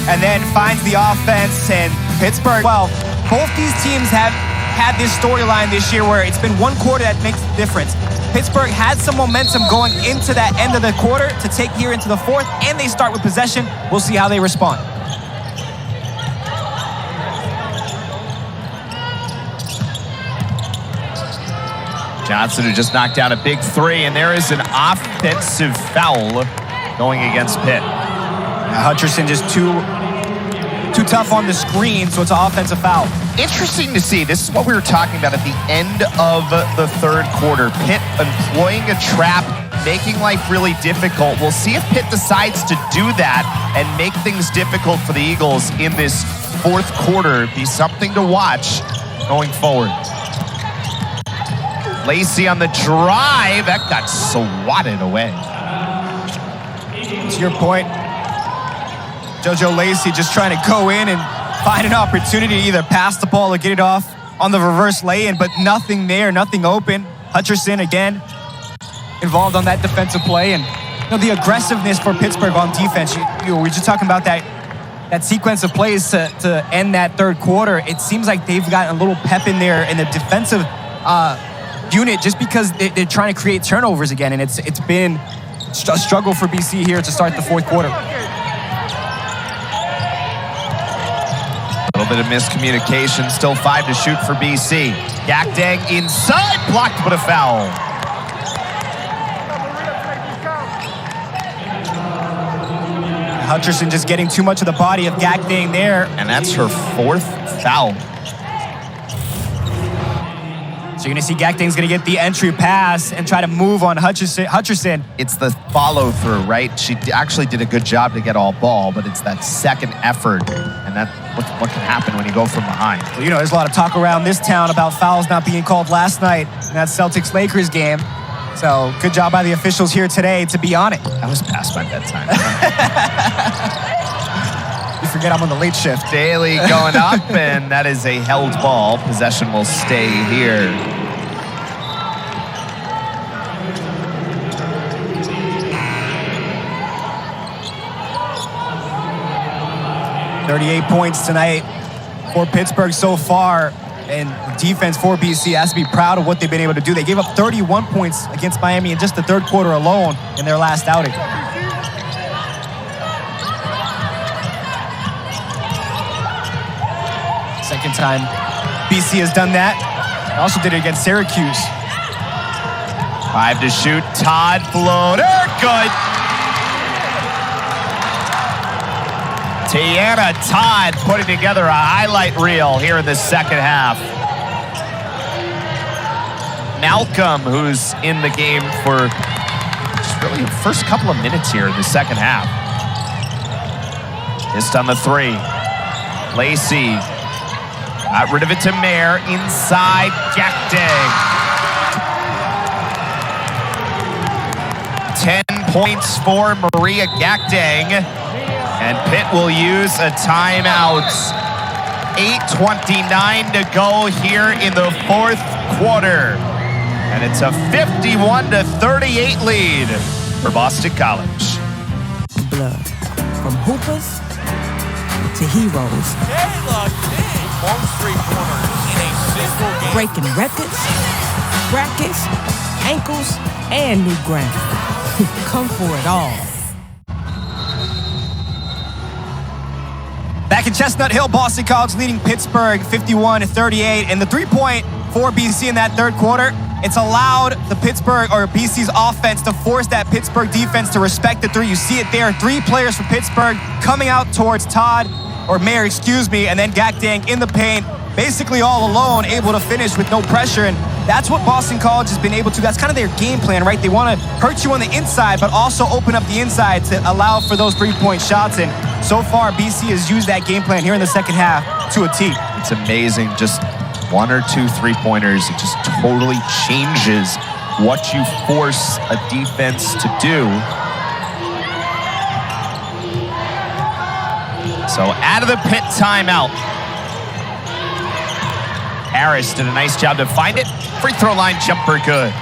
and then finds the offense. And Pittsburgh, well, both these teams have had this storyline this year where it's been one quarter that makes the difference. Pittsburgh had some momentum going into that end of the quarter to take here into the fourth, and they start with possession. We'll see how they respond. Johnson, who just knocked down a big three, and there is an offensive foul going against Pitt. Hutcherson just too tough on the screen, so it's an offensive foul. Interesting to see. This is what we were talking about at the end of the third quarter. Pitt employing a trap, making life really difficult. We'll see if Pitt decides to do that and make things difficult for the Eagles in this fourth quarter. Be something to watch going forward. Lacey on the drive. That got swatted away. To your point, JoJo Lacey just trying to go in and find an opportunity to either pass the ball or get it off on the reverse lay-in, but nothing there, nothing open. Hutcherson, again, involved on that defensive play. And the aggressiveness for Pittsburgh on defense, we're just talking about that sequence of plays to end that third quarter. It seems like they've got a little pep in there in the defensive unit just because they're trying to create turnovers again, and it's been a struggle for BC here to start the fourth quarter. A little bit of miscommunication, still 5 to shoot for BC. Gakdang inside, blocked but a foul. Hutcherson just getting too much of the body of Gakdang there. And that's her fourth foul. So you're going to see Gakdang's going to get the entry pass and try to move on Hutcherson. It's the follow through, right? She actually did a good job to get all ball, but it's that second effort, and that what can happen when you go from behind. Well, there's a lot of talk around this town about fouls not being called last night in that Celtics-Lakers game. So good job by the officials here today to be on it. That was past my bedtime. You forget I'm on the late shift. Daley going up, and that is a held ball. Possession will stay here. .38 points tonight for Pittsburgh so far, and the defense for BC has to be proud of what they've been able to do. They gave up 31 points against Miami in just the third quarter alone in their last outing. Second time BC has done that. They also did it against Syracuse. 5 to shoot. Todd floater. Good. Taina Todd putting together a highlight reel here in the second half. Malcolm, who's in the game for just really the first couple of minutes here in the second half. Missed on the three. Lacey got rid of it to Mair inside Gakdang. 10 points for Maria Gakdang. And Pitt will use a timeout. 8:29 to go here in the fourth quarter. And it's a 51-38 lead for Boston College. Blood. From hoopers to heroes. Most three-pointers in a single game. Breaking records, brackets, ankles, and new ground. Come for it all. Back in Chestnut Hill, Boston College leading Pittsburgh 51-38. And the three-point for BC in that third quarter, it's allowed the Pittsburgh or BC's offense to force that Pittsburgh defense to respect the three. You see it there. 3 players from Pittsburgh coming out towards Mair, and then Gakdang in the paint, basically all alone, able to finish with no pressure. And that's what Boston College has been able to. That's kind of their game plan, right? They want to hurt you on the inside, but also open up the inside to allow for those three-point shots. And so far, BC has used that game plan here in the second half to a T. It's amazing. Just 1 or 2 three-pointers, it just totally changes what you force a defense to do. So out of the Pitt timeout. Harris did a nice job to find it. Free throw line jumper good.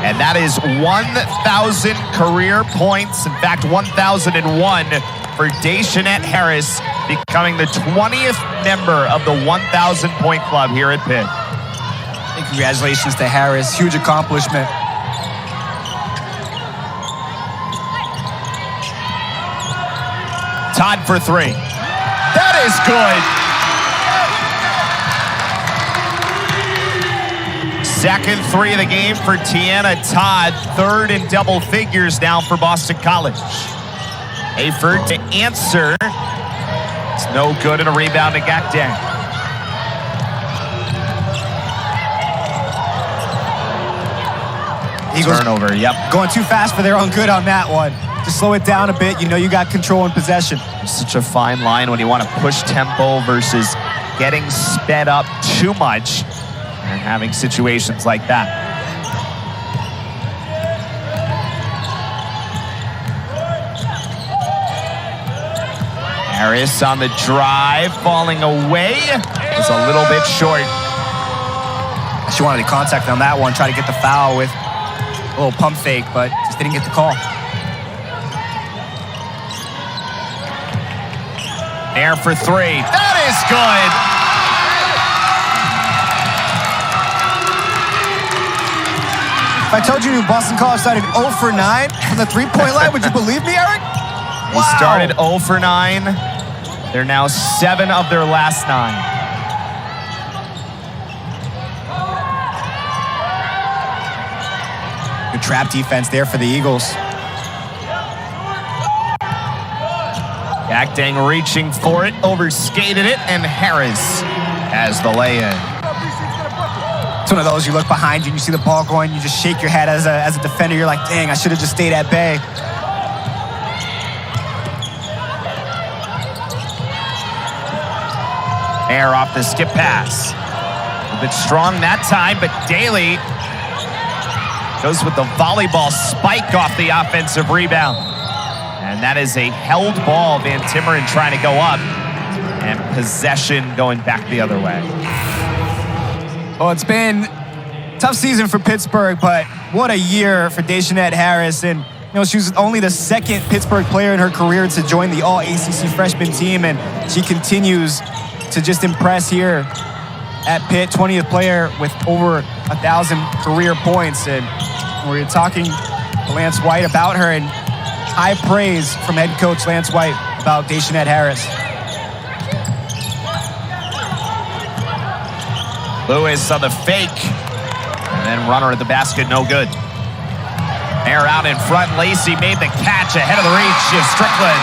And that is 1,000 career points. In fact, 1,001 for Dayshanette Harris, becoming the 20th member of the 1,000-point club here at Pitt. And congratulations to Harris. Huge accomplishment. Todd for 3. That is good. Second 3 of the game for Taina Todd. Third in double figures now for Boston College. Hayford to answer. It's no good, and a rebound to Gakdang. Eagles turnover, yep. Going too fast for their own good on that one. Just slow it down a bit. You know you got control and possession. Such a fine line when you want to push tempo versus getting sped up too much and having situations like that. Harris on the drive, falling away. It's a little bit short. She wanted to contact on that one, try to get the foul with a little pump fake, but just didn't get the call. Mair for 3. That is good. If I told you Boston College started 0 for 9 from the three-point line, would you believe me, Eric? They started 0 for 9. They're now 7 of their last 9. Good trap defense there for the Eagles. Gakdang reaching for it, overskated it, and Harris has the lay-in. It's one of those, you look behind you and you see the ball going, you just shake your head as a defender. You're like, dang, I should have just stayed at bay. Mair off the skip pass. A bit strong that time, but Daley goes with the volleyball spike off the offensive rebound. And that is a held ball. VanTimmeren trying to go up, and possession going back the other way. Well, it's been a tough season for Pittsburgh, but what a year for Dayshanette Harris. And you know, she was only the second Pittsburgh player in her career to join the All-ACC freshman team, and she continues to just impress here at Pitt. 20th player with over 1,000 career points. And we're talking to Lance White about her, and high praise from head coach Lance White about Dayshanette Harris. Lewis on the fake, and then runner at the basket, no good. Mair out in front. Lacey made the catch ahead of the reach of Strickland.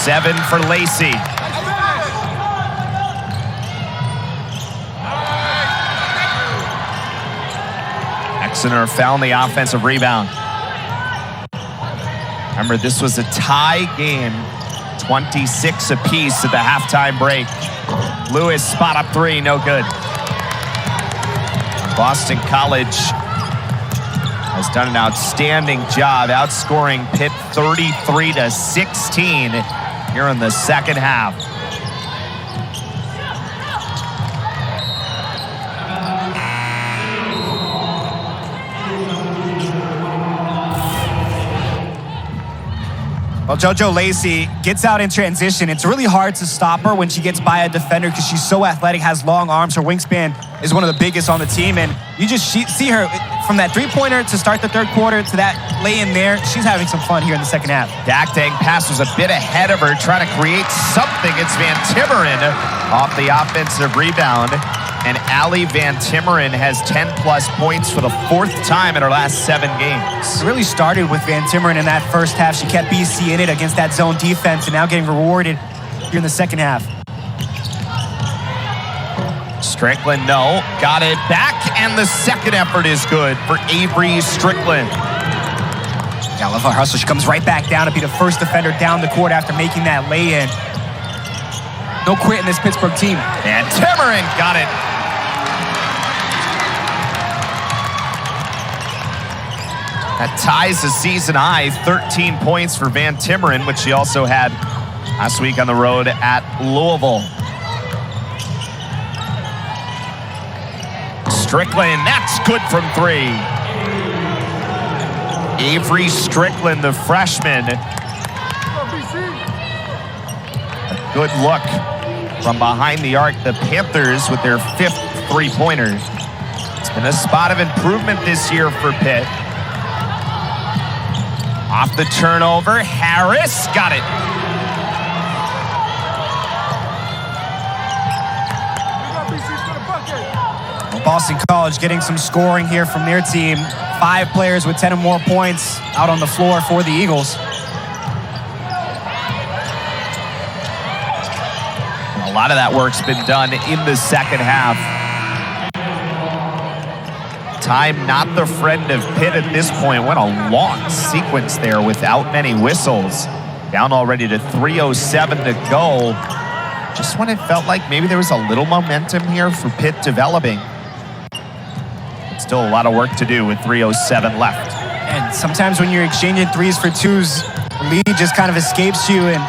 7 for Lacey. Exeter found the offensive rebound. Remember, this was a tie game, 26 apiece at the halftime break. Lewis spot up 3, no good. Boston College has done an outstanding job outscoring Pitt 33-16 here in the second half. Well, Well, JoJo Lacey gets out in transition. It's really hard to stop her when she gets by a defender because she's so athletic, has long arms. Her wingspan is one of the biggest on the team. And you just see her from that three-pointer to start the third quarter to that lay-in there. She's having some fun here in the second half. Gakdang pass was a bit ahead of her, trying to create something. It's VanTimmeren off the offensive rebound. And Ally VanTimmeren has 10-plus points for the fourth time in her last 7 games. It really started with VanTimmeren in that first half. She kept BC in it against that zone defense and now getting rewarded here in the second half. Strickland, no. Got it back, and the second effort is good for Avery Strickland. Yeah, I love her hustle. She comes right back down to be the first defender down the court after making that lay-in. No quit in this Pittsburgh team. And VanTimmeren got it. That ties the season high, 13 points for VanTimmeren, which she also had last week on the road at Louisville. Strickland, that's good from 3. Avery Strickland, the freshman. A good look from behind the arc. The Panthers with their 5th three-pointer. It's been a spot of improvement this year for Pitt. Off the turnover, Harris got it. Boston College getting some scoring here from their team. 5 players with 10 or more points out on the floor for the Eagles. A lot of that work's been done in the second half. Time not the friend of Pitt at this point. What a long sequence there without many whistles. Down already to 3:07 to go. Just when it felt like maybe there was a little momentum here for Pitt developing. But still a lot of work to do with 3:07 left. And sometimes when you're exchanging 3s for 2s, the lead just kind of escapes you. And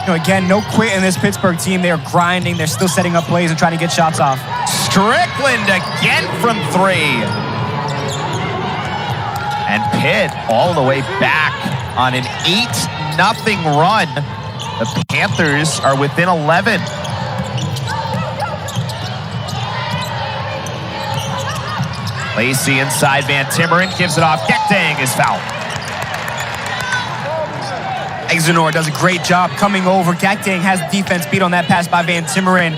again, no quit in this Pittsburgh team. They're grinding. They're still setting up plays and trying to get shots off. Strickland again from 3. And Pitt all the way back on an 8-0 run. The Panthers are within 11. Lacey inside, VanTimmeren gives it off. Gakdang is fouled. Exenor does a great job coming over. Gakdang has the defense beat on that pass by VanTimmeren.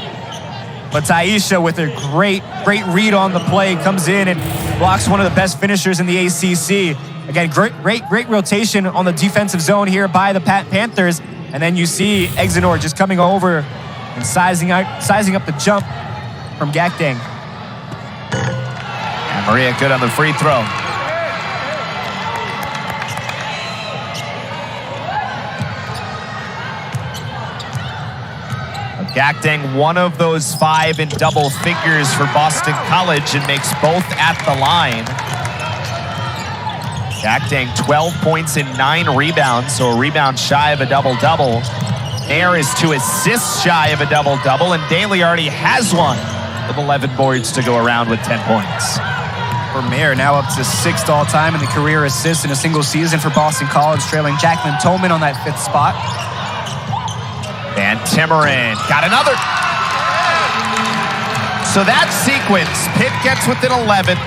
But Taisha with a great read on the play comes in and blocks one of the best finishers in the ACC. Again, great rotation on the defensive zone here by the Panthers. And then you see Exenor just coming over and sizing up the jump from Gakdang. And Maria good on the free throw. Gakdang, one of those 5 in double figures for Boston College, and makes both at the line. Gakdang 12 points and 9 rebounds, so a rebound shy of a double-double. Mair is 2 assists shy of a double-double, and Daley already has one with 11 boards to go around with 10 points. For Mair, now up to 6th all-time in the career assists in a single season for Boston College, trailing Jacqueline Tolman on that 5th spot. VanTimmeren got another. So that sequence, Pitt gets within 11.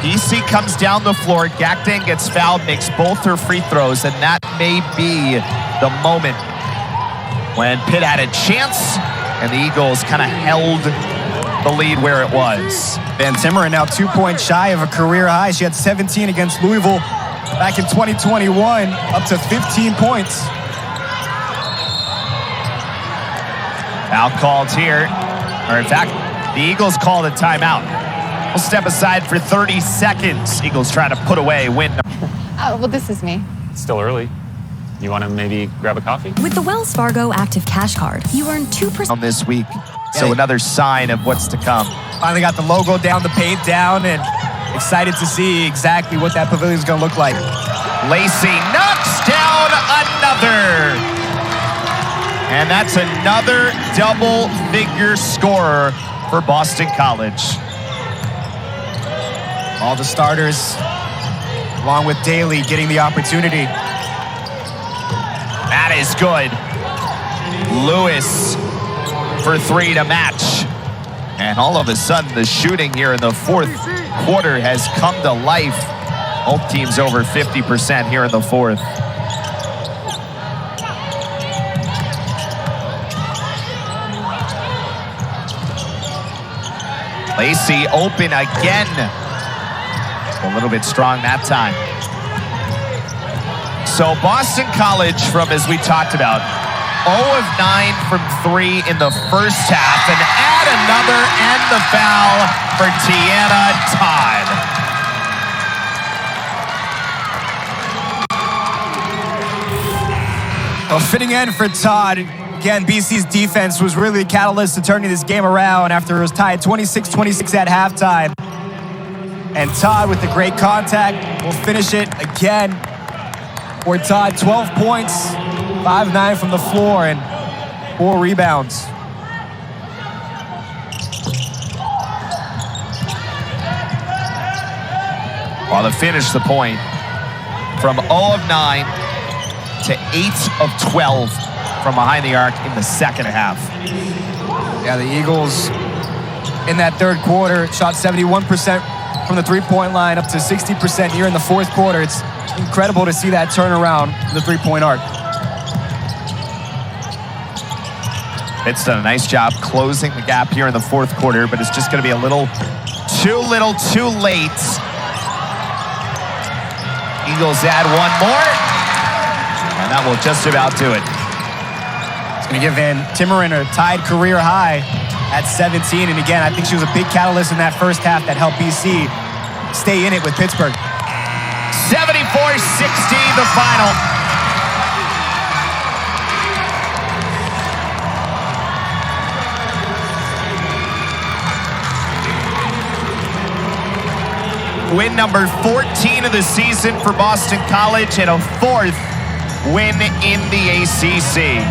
BC comes down the floor. Gakdang gets fouled, makes both her free throws, and that may be the moment when Pitt had a chance and the Eagles kind of held the lead where it was. VanTimmeren now 2 points shy of a career high. She had 17 against Louisville back in 2021, up to 15 points. Foul called here, or in fact, the Eagles called a timeout. We'll step aside for 30 seconds. Eagles trying to put away win. Oh, well, this is me. It's still early. You want to maybe grab a coffee? With the Wells Fargo Active Cash Card, you earn 2% on this week. So another sign of what's to come. Finally got the logo down, the paint down, and excited to see exactly what that pavilion is going to look like. Lacey knocks down another. And that's another double-figure scorer for Boston College. All the starters, along with Daley, getting the opportunity. That is good. Lewis for 3 to match. And all of a sudden, the shooting here in the fourth quarter has come to life. Both teams over 50% here in the fourth. Lacey open again. A little bit strong that time. So Boston College from, as we talked about, 0 of 9 from 3 in the first half, and add another and the foul for Taina Todd. A fitting end for Todd. Again, BC's defense was really the catalyst to turning this game around after it was tied 26-26 at halftime. And Todd with the great contact will finish it again. For Todd, 12 points, 5-9 from the floor, and 4 rebounds. Well, to finish the point, from 0 of 9 to 8 of 12 from behind the arc in the second half. Yeah, the Eagles in that third quarter shot 71% from the three-point line, up to 60% here in the fourth quarter. It's incredible to see that turnaround in the three-point arc. Pitt's done a nice job closing the gap here in the fourth quarter, but it's just going to be a little too late. Eagles add one more, and that will just about do it. It's going to give VanTimmeren a tied career high at 17, and again, I think she was a big catalyst in that first half that helped BC stay in it with Pittsburgh. 74-60, the final. Win number 14 of the season for Boston College, and a 4th win in the ACC.